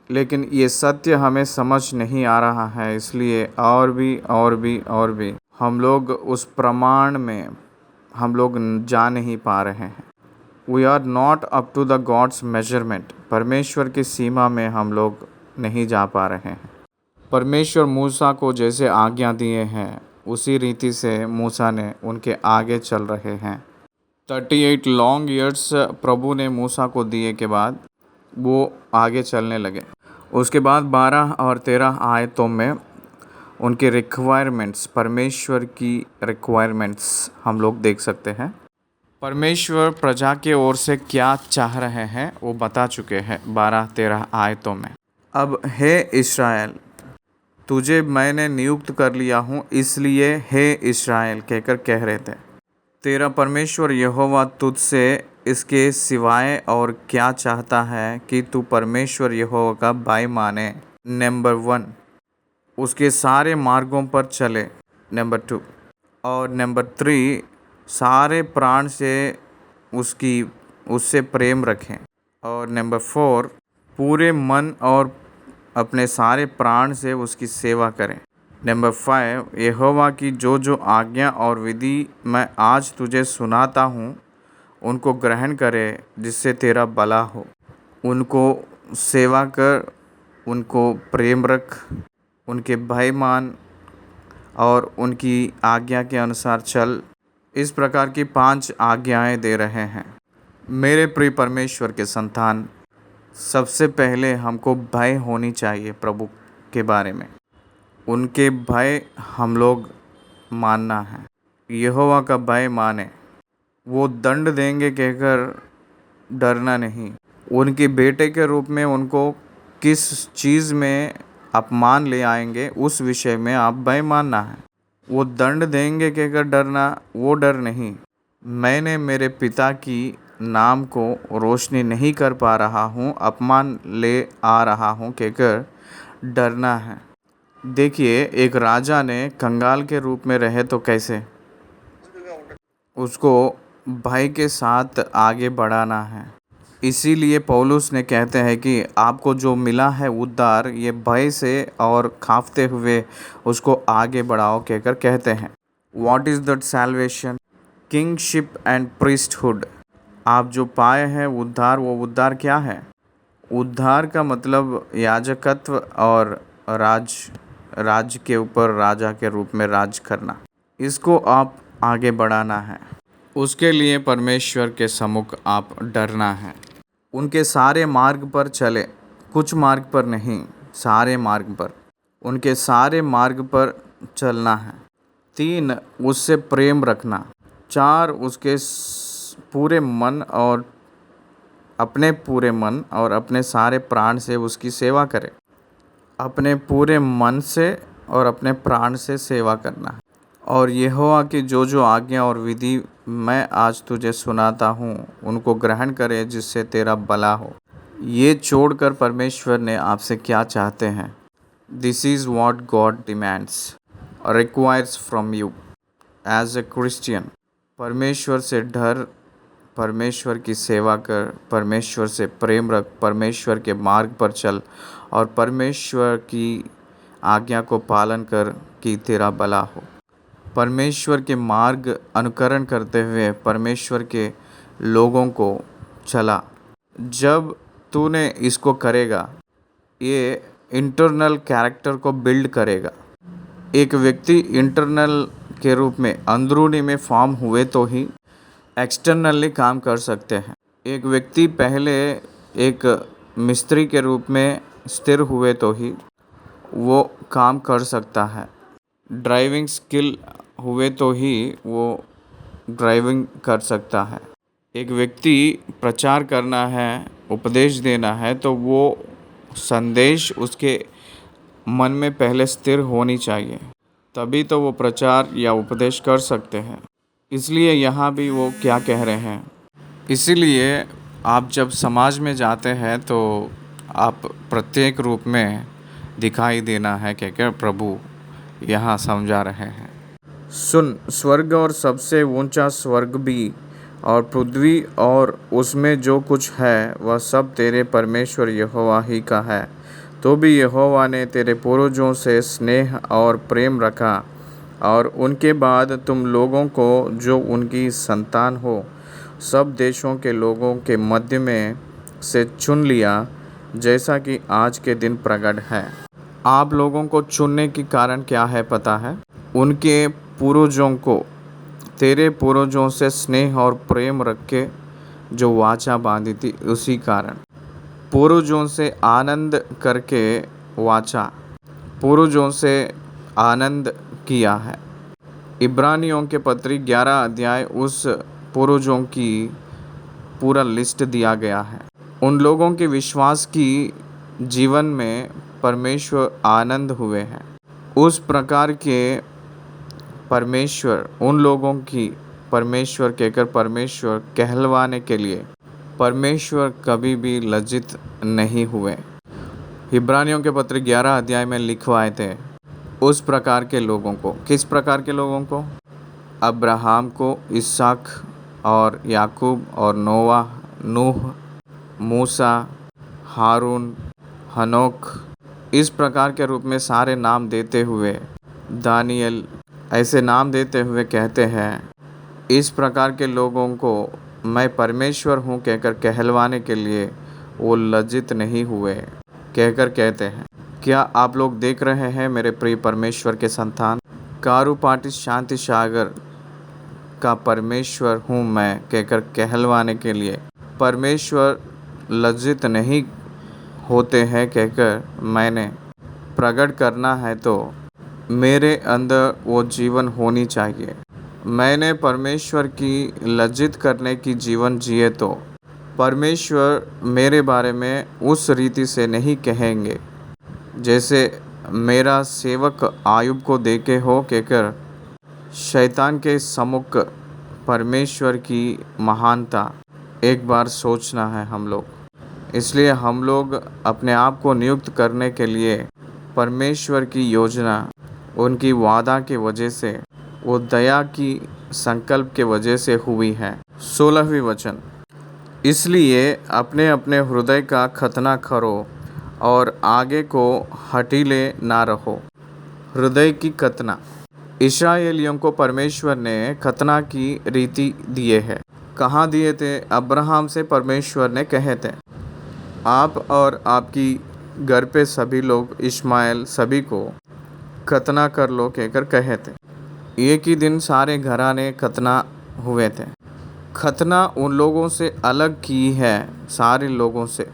लेकिन ये सत्य हमें समझ नहीं आ रहा है, इसलिए और भी हम लोग उस प्रमाण में हम लोग जा नहीं पा रहे हैं। We are not up to the God's measurement. परमेश्वर की सीमा में हम लोग नहीं जा पा रहे हैं। परमेश्वर मूसा को जैसे आज्ञा दिए हैं, उसी रीति से मूसा ने उनके आगे चल रहे हैं। 38 लॉन्ग ईयर्स प्रभु ने मूसा को दिए के बाद वो आगे चलने लगे। उसके बाद 12 और 13 आयतों में उनके रिक्वायरमेंट्स, परमेश्वर की रिक्वायरमेंट्स हम लोग देख सकते हैं। परमेश्वर प्रजा के ओर से क्या चाह रहे हैं वो बता चुके हैं 12-13 आयतों में। अब हे इस्राएल, तुझे मैंने नियुक्त कर लिया हूँ, इसलिए हे इस्राएल कहकर कह रहे थे। तेरा परमेश्वर यहोवा तुझसे इसके सिवाय और क्या चाहता है कि तू परमेश्वर यहोवा का भाई माने। नंबर 1, उसके सारे मार्गों पर चले। नंबर 2 और नंबर 3, सारे प्राण से उससे प्रेम रखें। और नंबर 4, पूरे मन और अपने सारे प्राण से उसकी सेवा करें। नंबर 5, यहोवा की जो जो आज्ञा और विधि मैं आज तुझे सुनाता हूँ उनको ग्रहण करे, जिससे तेरा भला हो। उनको सेवा कर, उनको प्रेम रख, उनके भय मान और उनकी आज्ञा के अनुसार चल। इस प्रकार की 5 आज्ञाएं दे रहे हैं। मेरे प्रिय परमेश्वर के संतान, सबसे पहले हमको भय होनी चाहिए प्रभु के बारे में। उनके भय हम लोग मानना है। यहोवा का भय माने। वो दंड देंगे कहकर डरना नहीं। उनके बेटे के रूप में उनको किस चीज़ में अपमान ले आएंगे, उस विषय में आप भय मानना है। वो दंड देंगे कहकर डरना, वो डर नहीं। मैंने मेरे पिता की नाम को रोशनी नहीं कर पा रहा हूँ, अपमान ले आ रहा हूँ कहकर डरना है। देखिए, एक राजा ने कंगाल के रूप में रहे तो कैसे उसको भय के साथ आगे बढ़ाना है। इसीलिए पौलुस ने कहते हैं कि आपको जो मिला है उद्धार, ये भय से और कांपते हुए उसको आगे बढ़ाओ कहकर कहते हैं। What is that salvation? Kingship and priesthood. आप जो पाए हैं उद्धार, वो उद्धार क्या है? उद्धार का मतलब याजकत्व और राज्य के ऊपर राजा के रूप में राज करना। इसको आप आगे बढ़ाना है। उसके लिए परमेश्वर के सम्मुख आप डरना है। उनके सारे मार्ग पर चले, कुछ मार्ग पर नहीं, सारे मार्ग पर। उनके सारे मार्ग पर चलना है। 3, उससे प्रेम रखना। 4, उसके पूरे मन और अपने सारे प्राण से उसकी सेवा करें। अपने पूरे मन से और अपने प्राण से सेवा करना है। और यहोवा की जो आज्ञा और विधि मैं आज तुझे सुनाता हूँ उनको ग्रहण करे जिससे तेरा भला हो। ये छोड़कर परमेश्वर ने आपसे क्या चाहते हैं? This is what God demands requires from you as a Christian. परमेश्वर से डर, परमेश्वर की सेवा कर, परमेश्वर से प्रेम रख, परमेश्वर के मार्ग पर चल और परमेश्वर की आज्ञा को पालन कर कि तेरा भला हो। परमेश्वर के मार्ग अनुकरण करते हुए परमेश्वर के लोगों को चला। जब तूने इसको करेगा, ये इंटरनल कैरेक्टर को बिल्ड करेगा। एक व्यक्ति इंटरनल के रूप में अंदरूनी में फॉर्म हुए तो ही एक्सटर्नली काम कर सकते हैं। एक व्यक्ति पहले एक मिस्त्री के रूप में स्थिर हुए तो ही वो काम कर सकता है। ड्राइविंग स्किल हुए तो ही वो ड्राइविंग कर सकता है। एक व्यक्ति प्रचार करना है, उपदेश देना है, तो वो संदेश उसके मन में पहले स्थिर होनी चाहिए, तभी तो वो प्रचार या उपदेश कर सकते हैं। इसलिए यहाँ भी वो क्या कह रहे हैं, इसीलिए आप जब समाज में जाते हैं तो आप प्रत्येक रूप में दिखाई देना है, क्या प्रभु यहाँ समझा रहे हैं। सुन, स्वर्ग और सबसे ऊंचा स्वर्ग भी और पृथ्वी और उसमें जो कुछ है वह सब तेरे परमेश्वर यहोवा ही का है। तो भी यहोवा ने तेरे पूर्वजों से स्नेह और प्रेम रखा और उनके बाद तुम लोगों को जो उनकी संतान हो सब देशों के लोगों के मध्य में से चुन लिया, जैसा कि आज के दिन प्रकट है। आप लोगों को चुनने की कारण क्या है पता है? उनके पूर्वजों को, तेरे पूर्वजों से स्नेह और प्रेम रख के जो वाचा बांधी थी, उसी कारण पूर्वजों से आनंद करके वाचा, पूर्वजों से आनंद किया है। इब्रानियों के पत्री 11 अध्याय उस पूर्वजों की पूरा लिस्ट दिया गया है। उन लोगों के विश्वास की जीवन में परमेश्वर आनंद हुए हैं। उस प्रकार के परमेश्वर उन लोगों की परमेश्वर कहकर परमेश्वर कहलवाने के लिए परमेश्वर कभी भी लज्जित नहीं हुए। इब्रानियों के पत्र 11 अध्याय में लिखवाए थे उस प्रकार के लोगों को। किस प्रकार के लोगों को? अब्राहम को, इसहाक और याकूब और नोवाह, नूह, मूसा, हारून, हनोक, इस प्रकार के रूप में सारे नाम देते हुए, दानियल, ऐसे नाम देते हुए कहते हैं, इस प्रकार के लोगों को मैं परमेश्वर हूँ कहकर कहलवाने के लिए वो लज्जित नहीं हुए कहकर कहते हैं। क्या आप लोग देख रहे हैं मेरे प्रिय परमेश्वर के संतान? कारूपाटिस शांति सागर का परमेश्वर हूँ मैं कहकर कहलवाने के लिए परमेश्वर लज्जित नहीं होते हैं कहकर मैंने प्रकट करना है, तो मेरे अंदर वो जीवन होनी चाहिए। मैंने परमेश्वर की लज्जित करने की जीवन जिए तो परमेश्वर मेरे बारे में उस रीति से नहीं कहेंगे जैसे मेरा सेवक आयुब को देखे हो कहकर शैतान के सम्मुख परमेश्वर की महानता एक बार सोचना है हम लोग। इसलिए हम लोग अपने आप को नियुक्त करने के लिए परमेश्वर की योजना, उनकी वादा के वजह से, वो दया की संकल्प के वजह से हुई है। 16वीं वचन, इसलिए अपने अपने हृदय का खतना करो और आगे को हठीले ना रहो। हृदय की खतना, इस्राएलियों को परमेश्वर ने खतना की रीति दिए है। कहाँ दिए थे? अब्राहम से परमेश्वर ने कहे थे, आप और आपकी घर पे सभी लोग, इश्माएल, सभी को खतना कर लो कहकर कहे थे। एक ही दिन सारे घराने खतना हुए थे। खतना उन लोगों से अलग की है, सारे लोगों से,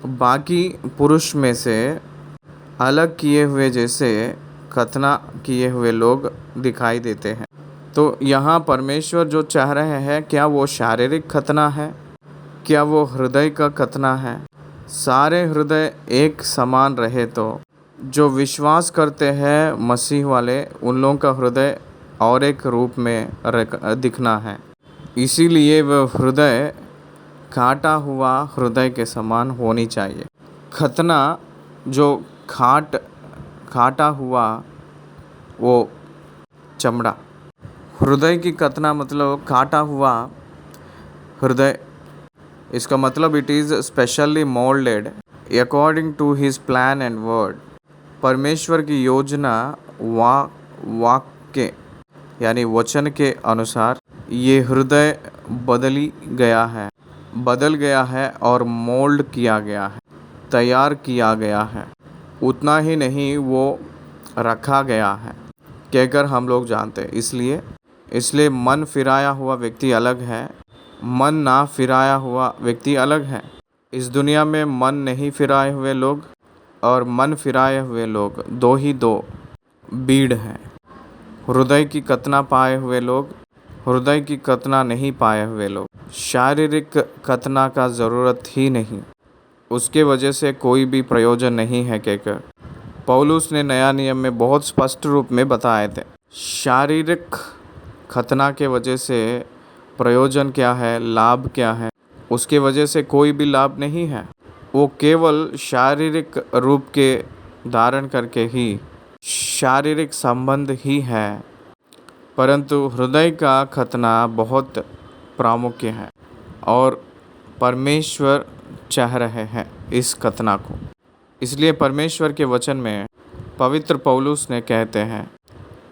बाकी पुरुष में से अलग किए हुए जैसे खतना किए हुए लोग दिखाई देते हैं। तो यहाँ परमेश्वर जो चाह रहे हैं, क्या वो शारीरिक खतना है? क्या वो हृदय का खतना है? सारे हृदय एक समान रहे तो जो विश्वास करते हैं मसीह वाले, उन लोगों का हृदय और एक रूप में दिखना है। इसीलिए वह हृदय काटा हुआ हृदय के समान होनी चाहिए। खतना जो काटा हुआ वो चमड़ा। हृदय की कतना मतलब काटा हुआ हृदय। इसका मतलब it is specially moulded according to his plan and word. परमेश्वर की योजना वाक्य यानी वचन के अनुसार ये हृदय बदल गया है और मोल्ड किया गया है, तैयार किया गया है। उतना ही नहीं, वो रखा गया है कहकर हम लोग जानते हैं। इसलिए मन फिराया हुआ व्यक्ति अलग है, मन ना फिराया हुआ व्यक्ति अलग है। इस दुनिया में मन नहीं फिराए हुए लोग और मन फिराए हुए लोग दो भीड़ हैं। हृदय की कतना पाए हुए लोग, हृदय की कतना नहीं पाए हुए लोग। शारीरिक कतना का ज़रूरत ही नहीं, उसके वजह से कोई भी प्रयोजन नहीं है कहकर पौलुस ने नया नियम में बहुत स्पष्ट रूप में बताए थे। शारीरिक खतना के वजह से प्रयोजन क्या है, लाभ क्या है, उसके वजह से कोई भी लाभ नहीं है। वो केवल शारीरिक रूप के धारण करके ही शारीरिक संबंध ही है, परंतु हृदय का खतना बहुत प्रामुख्य है और परमेश्वर चाह रहे हैं इस खतना को। इसलिए परमेश्वर के वचन में पवित्र पौलुस ने कहते हैं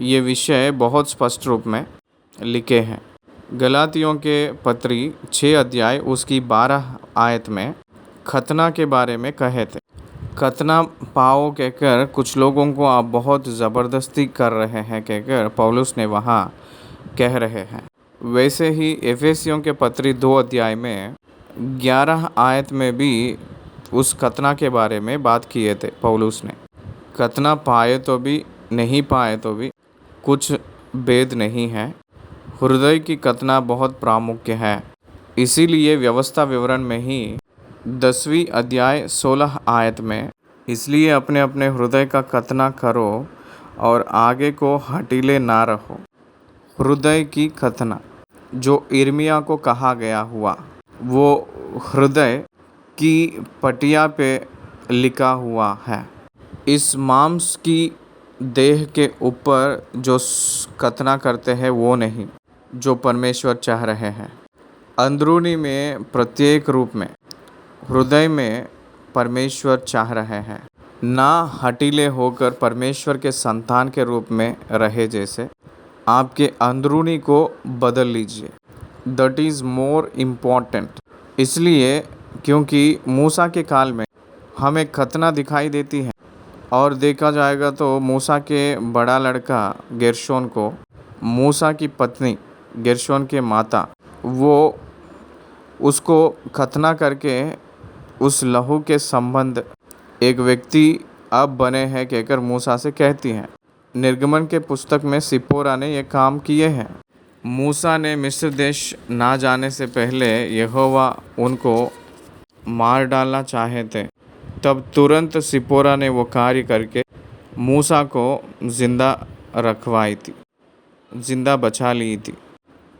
ये विषय बहुत स्पष्ट रूप में लिखे हैं। गलातियों के पत्री 6 अध्याय उसकी 12 आयत में खतना के बारे में कहे थे। खतना पाओ कहकर कुछ लोगों को आप बहुत ज़बरदस्ती कर रहे हैं कहकर पौलुस ने वहाँ कह रहे हैं। वैसे ही एफेसियों के पत्री 2 अध्याय में 11 आयत में भी उस खतना के बारे में बात किए थे पौलुस ने। खतना पाए तो भी नहीं पाए तो भी कुछ भेद नहीं है। हृदय की खतना बहुत प्रामुख्य है। इसीलिए व्यवस्था विवरण में ही 10वीं अध्याय 16 आयत में इसलिए अपने अपने हृदय का खतना करो और आगे को हटीले ना रहो। हृदय की खतना जो यिर्मयाह को कहा गया हुआ वो हृदय की पटिया पे लिखा हुआ है। इस मांस की देह के ऊपर जो खतना करते हैं वो नहीं, जो परमेश्वर चाह रहे हैं। अंदरूनी में प्रत्येक रूप में हृदय में परमेश्वर चाह रहे हैं ना हटीले होकर परमेश्वर के संतान के रूप में रहे। जैसे आपके अंदरूनी को बदल लीजिए, दैट इज़ मोर इम्पॉर्टेंट। इसलिए क्योंकि मूसा के काल में हमें खतना दिखाई देती है और देखा जाएगा तो मूसा के बड़ा लड़का गेर्शोन को मूसा की पत्नी गेर्शोन के माता वो उसको खतना करके उस लहू के संबंध एक व्यक्ति अब बने हैं कहकर मूसा से कहती हैं। निर्गमन के पुस्तक में सिप्पोरा ने ये काम किए हैं। मूसा ने मिस्र देश ना जाने से पहले यहोवा उनको मार डालना चाहे थे, तब तुरंत सिप्पोरा ने वो कार्य करके मूसा को ज़िंदा रखवाई थी, ज़िंदा बचा ली थी।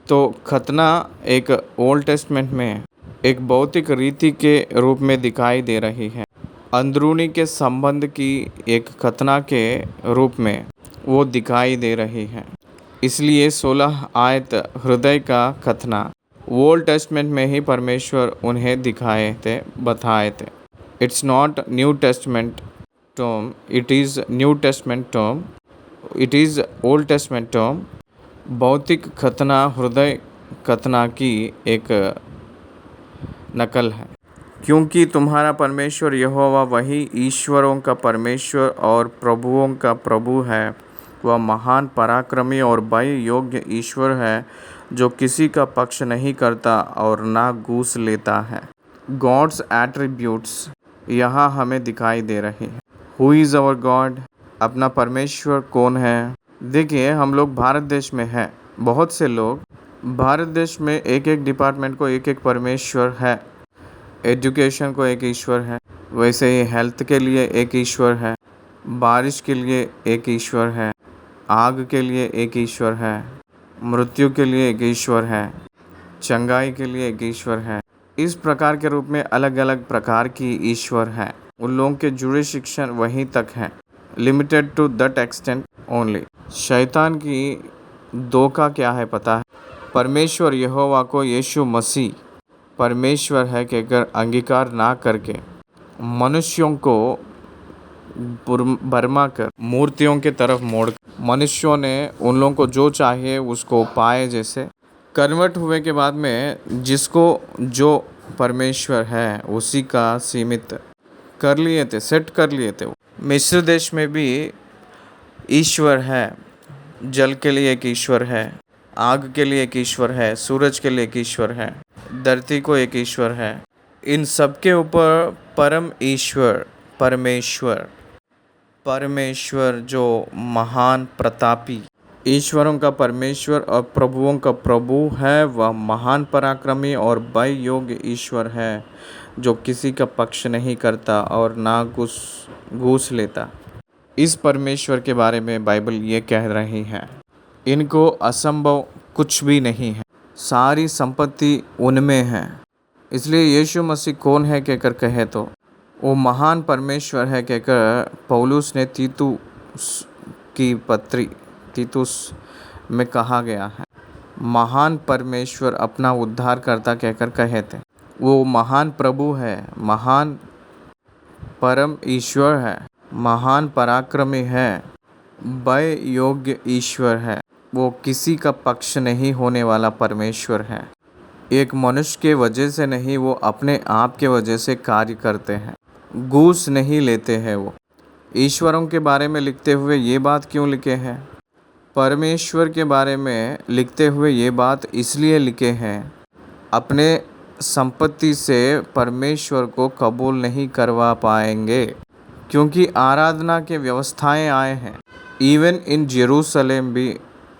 तो खतना एक ओल्ड टेस्टमेंट में एक भौतिक रीति के रूप में दिखाई दे रही है। अंदरूनी के संबंध की एक खतना के रूप में वो दिखाई दे रही है। इसलिए 16 आयत हृदय का खतना ओल्ड टेस्टमेंट में ही परमेश्वर उन्हें दिखाए थे, बताए थे। It's not new testament term, it is new testament term, it is old testament term. भौतिक खतना हृदय खतना की एक नकल है, क्योंकि तुम्हारा परमेश्वर यहोवा वही ईश्वरों का परमेश्वर और प्रभुओं का प्रभु है। वह महान पराक्रमी और भय योग्य ईश्वर है जो किसी का पक्ष नहीं करता और ना घूस लेता है। गॉड्स एट्रीब्यूट्स यहाँ हमें दिखाई दे रहे हैं। Who is our God? अपना परमेश्वर कौन है? देखिए, हम लोग भारत देश में हैं। बहुत से लोग भारत देश में एक एक डिपार्टमेंट को एक एक परमेश्वर है। एजुकेशन को एक ईश्वर है, वैसे ही हेल्थ के लिए एक ईश्वर है, बारिश के लिए एक ईश्वर है, आग के लिए एक ईश्वर है, मृत्यु के लिए एक ईश्वर है, चंगाई के लिए एक ईश्वर है। इस प्रकार के रूप में अलग अलग प्रकार की ईश्वर हैं। उन लोगों के जुड़े शिक्षण वहीं तक हैं, limited to that extent only. शैतान की धोखा क्या है पता है? परमेश्वर यहोवा को यीशु मसीह परमेश्वर है कहकर अंगीकार ना करके मनुष्यों को भरमा कर मूर्तियों के तरफ मोड़ मनुष्यों ने उन लोगों को जो चाहिए उसको पाए, जैसे कन्वर्ट हुए के बाद में जिसको जो परमेश्वर है उसी का सीमित कर लिए थे, सेट कर लिए थे। मिस्र देश में भी ईश्वर है, जल के लिए एक ईश्वर है, आग के लिए एक ईश्वर है, सूरज के लिए एक ईश्वर है, धरती को एक ईश्वर है। इन सब के ऊपर परम ईश्वर परमेश्वर जो महान प्रतापी ईश्वरों का परमेश्वर और प्रभुओं का प्रभु है, वह महान पराक्रमी और भय योग्य ईश्वर है, जो किसी का पक्ष नहीं करता और ना घूस लेता। इस परमेश्वर के बारे में बाइबल ये कह रही है, इनको असंभव कुछ भी नहीं है, सारी संपत्ति उनमें है। इसलिए यीशु मसीह कौन है कहकर कहे तो वो महान परमेश्वर है कहकर पौलुस ने तीतुस की पत्री तीतुस में कहा गया है। महान परमेश्वर अपना उद्धारकर्ता कहकर कहे थे। वो महान प्रभु है, महान परम ईश्वर है, महान पराक्रमी है, भय योग्य ईश्वर है। वो किसी का पक्ष नहीं होने वाला परमेश्वर है। एक मनुष्य के वजह से नहीं, वो अपने आप के वजह से कार्य करते हैं, घूस नहीं लेते हैं। वो ईश्वरों के बारे में लिखते हुए ये बात क्यों लिखे हैं? परमेश्वर के बारे में लिखते हुए ये बात इसलिए लिखे हैं, अपने संपत्ति से परमेश्वर को कबूल नहीं करवा पाएंगे, क्योंकि आराधना के व्यवस्थाएं आए हैं। इवन इन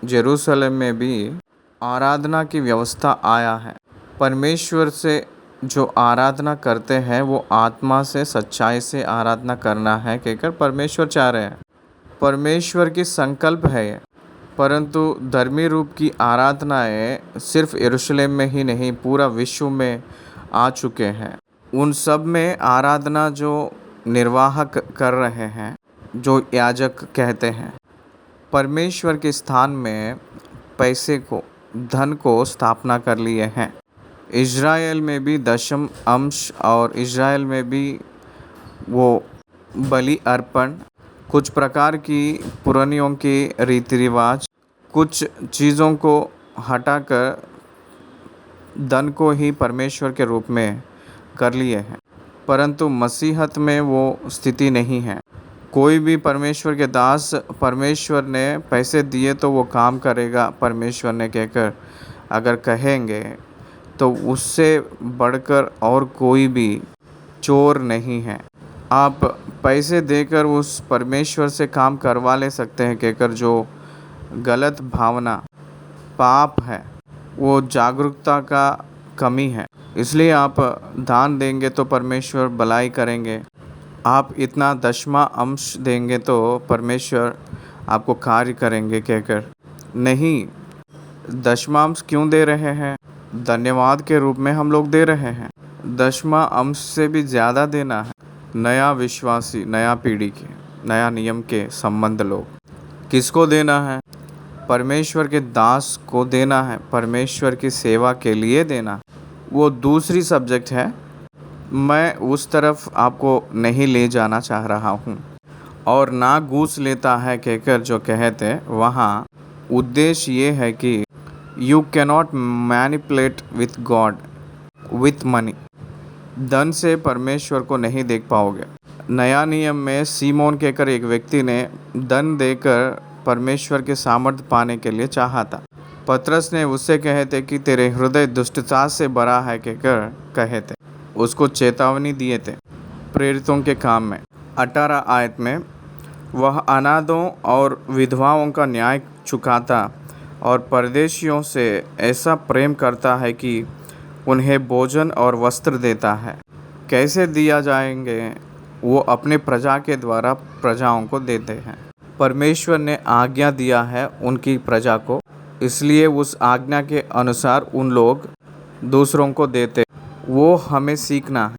जेरूसलम में भी आराधना की व्यवस्था आया है। परमेश्वर से जो आराधना करते हैं वो आत्मा से सच्चाई से आराधना करना है कहकर परमेश्वर चाह रहे हैं। परमेश्वर की संकल्प है ये। परंतु धर्मी रूप की आराधनाएं सिर्फ यरूशलेम में ही नहीं, पूरा विश्व में आ चुके हैं। उन सब में आराधना जो निर्वाह कर रहे हैं, जो याजक कहते हैं, परमेश्वर के स्थान में पैसे को, धन को स्थापना कर लिए हैं। इज़राइल में भी दशम अंश और इज़राइल में भी वो बलि अर्पण, कुछ प्रकार की पुरानियों के रीति रिवाज, कुछ चीज़ों को हटाकर धन को ही परमेश्वर के रूप में कर लिए हैं। परंतु मसीहत में वो स्थिति नहीं है। कोई भी परमेश्वर के दास, परमेश्वर ने पैसे दिए तो वो काम करेगा परमेश्वर ने कहकर अगर कहेंगे, तो उससे बढ़कर और कोई भी चोर नहीं है। आप पैसे देकर उस परमेश्वर से काम करवा ले सकते हैं कहकर जो गलत भावना, पाप है, वो जागरूकता का कमी है। इसलिए आप दान देंगे तो परमेश्वर भलाई करेंगे। आप इतना दशमा अंश देंगे तो परमेश्वर आपको कार्य करेंगे कहकर नहीं। दशमांश क्यों दे रहे हैं? धन्यवाद के रूप में हम लोग दे रहे हैं। दशमा अंश से भी ज़्यादा देना है। नया विश्वासी, नया पीढ़ी के, नया नियम के संबंध लोग किसको देना है? परमेश्वर के दास को देना है, परमेश्वर की सेवा के लिए देना। वो दूसरी सब्जेक्ट है, मैं उस तरफ आपको नहीं ले जाना चाह रहा हूँ। और ना घूस लेता है कहकर जो कहते, वहाँ उद्देश्य ये है कि you cannot manipulate with God with money. धन से परमेश्वर को नहीं देख पाओगे। नया नियम में सीमोन कहकर एक व्यक्ति ने धन देकर परमेश्वर के सामर्थ्य पाने के लिए चाहा था। पतरस ने उससे कहे थे कि तेरे हृदय दुष्टता से भरा है कहकर कहे थे, उसको चेतावनी दिए थे। प्रेरितों के काम में 18 आयत में वह अनाथों और विधवाओं का न्याय चुकाता और परदेशियों से ऐसा प्रेम करता है कि उन्हें भोजन और वस्त्र देता है। कैसे दिया जाएंगे? वो अपने प्रजा के द्वारा प्रजाओं को देते हैं। परमेश्वर ने आज्ञा दिया है उनकी प्रजा को, इसलिए उस आज्ञा के अनुसार उन लोग दूसरों को देते। वो हमें सीखना है।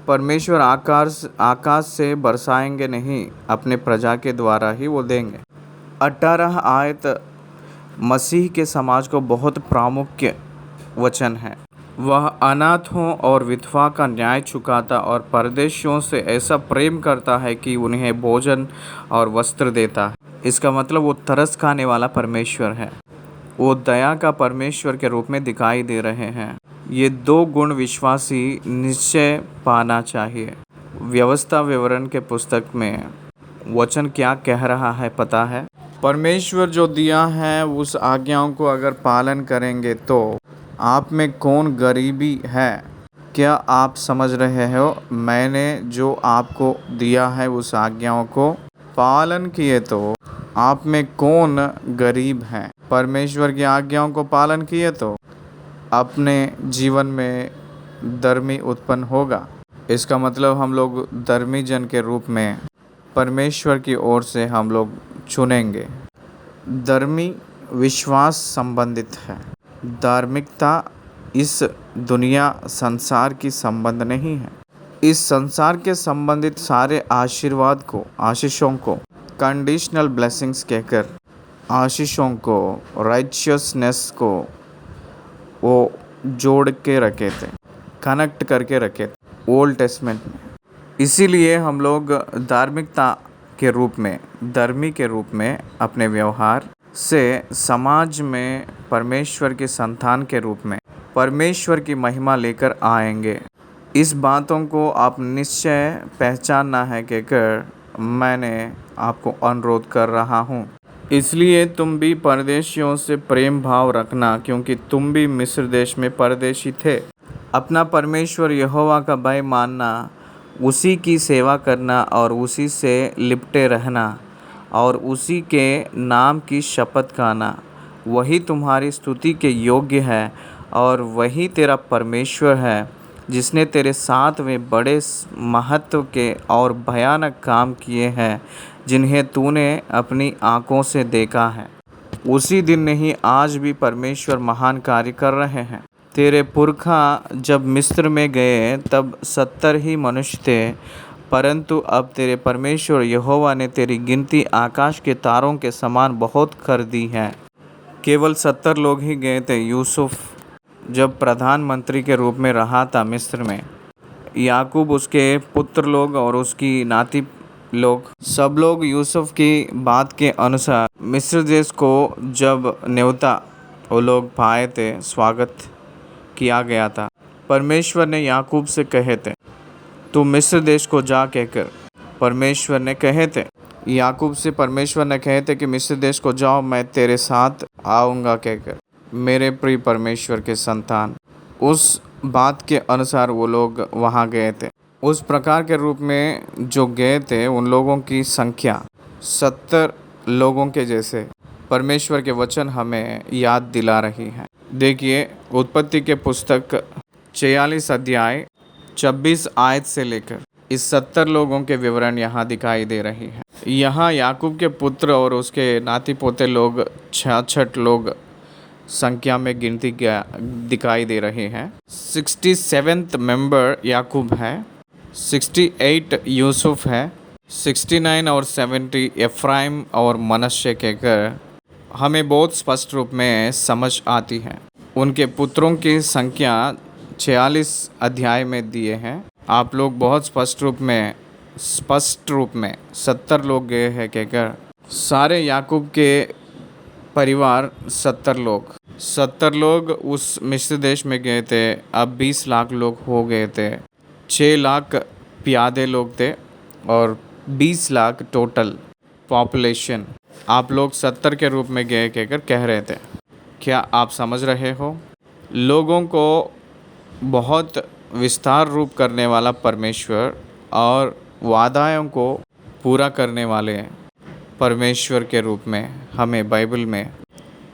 परमेश्वर आकाश से बरसाएंगे नहीं, अपने प्रजा के द्वारा ही वो देंगे। 18 आयत मसीह के समाज को बहुत प्रामुख्य वचन है। वह अनाथों और विधवा का न्याय चुकाता और परदेशियों से ऐसा प्रेम करता है कि उन्हें भोजन और वस्त्र देता है। इसका मतलब वो तरस खाने वाला परमेश्वर है। वो दया का परमेश्वर के रूप में दिखाई दे रहे हैं। ये 2 गुण विश्वासी निश्चय पाना चाहिए। व्यवस्था विवरण के पुस्तक में वचन क्या कह रहा है पता है? परमेश्वर जो दिया है उस आज्ञाओं को अगर पालन करेंगे तो आप में कौन गरीबी है? क्या आप समझ रहे हो? मैंने जो आपको दिया है उस आज्ञाओं को पालन किए तो आप में कौन गरीब है? परमेश्वर की आज्ञाओं को पालन किए तो अपने जीवन में धर्मी उत्पन्न होगा। इसका मतलब हम लोग धर्मी जन के रूप में परमेश्वर की ओर से हम लोग चुनेंगे। धर्मी विश्वास संबंधित है। धार्मिकता इस दुनिया संसार की संबंध नहीं है। इस संसार के संबंधित सारे आशीषों को कंडीशनल ब्लेसिंग्स कहकर आशीषों को राइचियसनेस को वो जोड़ के रखे थे, कनेक्ट करके रखे थे ओल्ड टेस्टमेंट में। इसीलिए हम लोग धार्मिकता के रूप में, धर्मी के रूप में अपने व्यवहार से समाज में परमेश्वर के संतान के रूप में परमेश्वर की महिमा लेकर आएंगे। इस बातों को आप निश्चय पहचानना है कहकर मैंने आपको अनुरोध कर रहा हूँ। इसलिए तुम भी परदेशियों से प्रेम भाव रखना, क्योंकि तुम भी मिस्र देश में परदेशी थे। अपना परमेश्वर यहोवा का भय मानना, उसी की सेवा करना और उसी से लिपटे रहना और उसी के नाम की शपथ खाना, वही तुम्हारी स्तुति के योग्य है और वही तेरा परमेश्वर है, जिसने तेरे साथ वे बड़े महत्व के और भयानक काम किए हैं जिन्हें तूने अपनी आँखों से देखा है। उसी दिन नहीं, आज भी परमेश्वर महान कार्य कर रहे हैं। तेरे पुरखा जब मिस्र में गए तब 70 ही मनुष्य थे, परंतु अब तेरे परमेश्वर यहोवा ने तेरी गिनती आकाश के तारों के समान बहुत कर दी है। केवल 70 लोग ही गए थे। यूसुफ जब प्रधानमंत्री के रूप में रहा था मिस्र में, याकूब, उसके पुत्र लोग और उसकी नाती लोग, सब लोग यूसुफ की बात के अनुसार मिस्र देश को जब न्योता वो लोग पाए थे, स्वागत किया गया था। परमेश्वर ने याकूब से कहे थे तू मिस्र देश को जा कहकर परमेश्वर ने कहे थे। याकूब से परमेश्वर ने कहे थे कि मिस्र देश को जाओ, मैं तेरे साथ आऊँगा कहकर। मेरे प्रिय परमेश्वर के संतान, उस बात के अनुसार वो लोग वहाँ गए थे। उस प्रकार के रूप में जो गए थे उन लोगों की संख्या 70 लोगों के जैसे परमेश्वर के वचन हमें याद दिला रही है। देखिए, उत्पत्ति के पुस्तक 46 अध्याय 26 आयत से लेकर इस 70 लोगों के विवरण यहाँ दिखाई दे रही है। यहाँ याकूब के पुत्र और उसके नाती पोते लोग 66 लोग संख्या में गिनती दिखाई दे रहे हैं। 67th मेंबर याकूब है, 68 यूसुफ है, 69 और 70 एफ्राइम और मनश्शे कहकर हमें बहुत स्पष्ट रूप में समझ आती है। उनके पुत्रों की संख्या 46 अध्याय में दिए हैं। आप लोग बहुत स्पष्ट रूप में 70 लोग गए हैं कहकर सारे याकूब के परिवार 70 लोग उस मिस्र देश में गए थे। अब 20 लाख लोग हो गए थे। 6 लाख प्यादे लोग थे और 20 लाख टोटल पॉपुलेशन आप लोग 70 के रूप में गए कहकर कह रहे थे। क्या आप समझ रहे हो? लोगों को बहुत विस्तार रूप करने वाला परमेश्वर और वादाओं को पूरा करने वाले परमेश्वर के रूप में हमें बाइबल में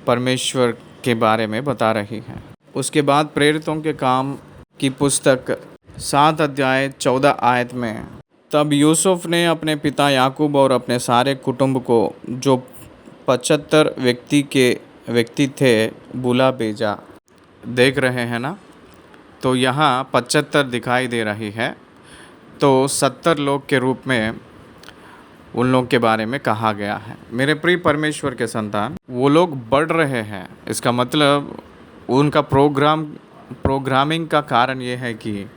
परमेश्वर के बारे में बता रही है। उसके बाद प्रेरितों के काम की पुस्तक 7 अध्याय 14 आयत में तब यूसुफ ने अपने पिता याकूब और अपने सारे कुटुंब को, जो 75 व्यक्ति थे, बुला भेजा। देख रहे हैं ना? तो यहाँ 75 दिखाई दे रही है, तो 70 लोग के रूप में उन लोग के बारे में कहा गया है। मेरे प्रिय परमेश्वर के संतान, वो लोग बढ़ रहे हैं। इसका मतलब उनका प्रोग्रामिंग का कारण ये है कि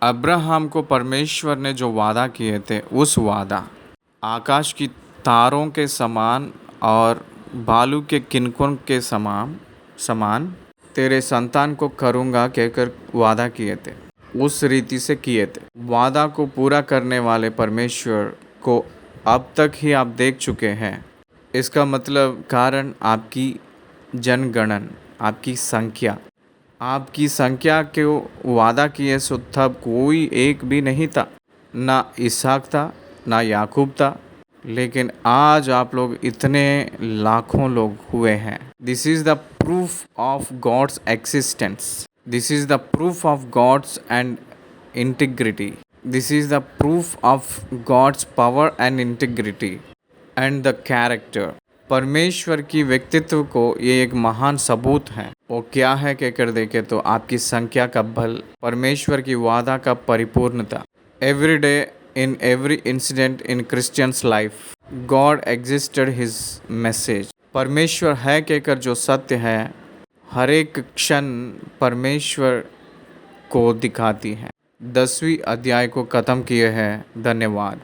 अब्राहम को परमेश्वर ने जो वादा किए थे, उस वादा, आकाश की तारों के समान और बालू के किनकों के समान तेरे संतान को करूँगा कहकर वादा किए थे, उस रीति से किए थे। वादा को पूरा करने वाले परमेश्वर को अब तक ही आप देख चुके हैं। इसका मतलब कारण आपकी जनगणन, आपकी संख्या को वादा किए सो तब कोई एक भी नहीं था, ना इसहाक था, ना याकूब था, लेकिन आज आप लोग इतने लाखों लोग हुए हैं। This is the proof of God's existence. This is the proof of God's and integrity. This is the proof of God's power and integrity and the character. परमेश्वर की व्यक्तित्व को ये एक महान सबूत है। वो क्या है कहकर देखे तो आपकी संख्या का बल, परमेश्वर की वादा का परिपूर्णता। Every day in every incident in Christians life God existed his message. परमेश्वर है कहकर जो सत्य है, हर एक क्षण परमेश्वर को दिखाती है। 10वीं अध्याय को ख़त्म किए हैं। धन्यवाद।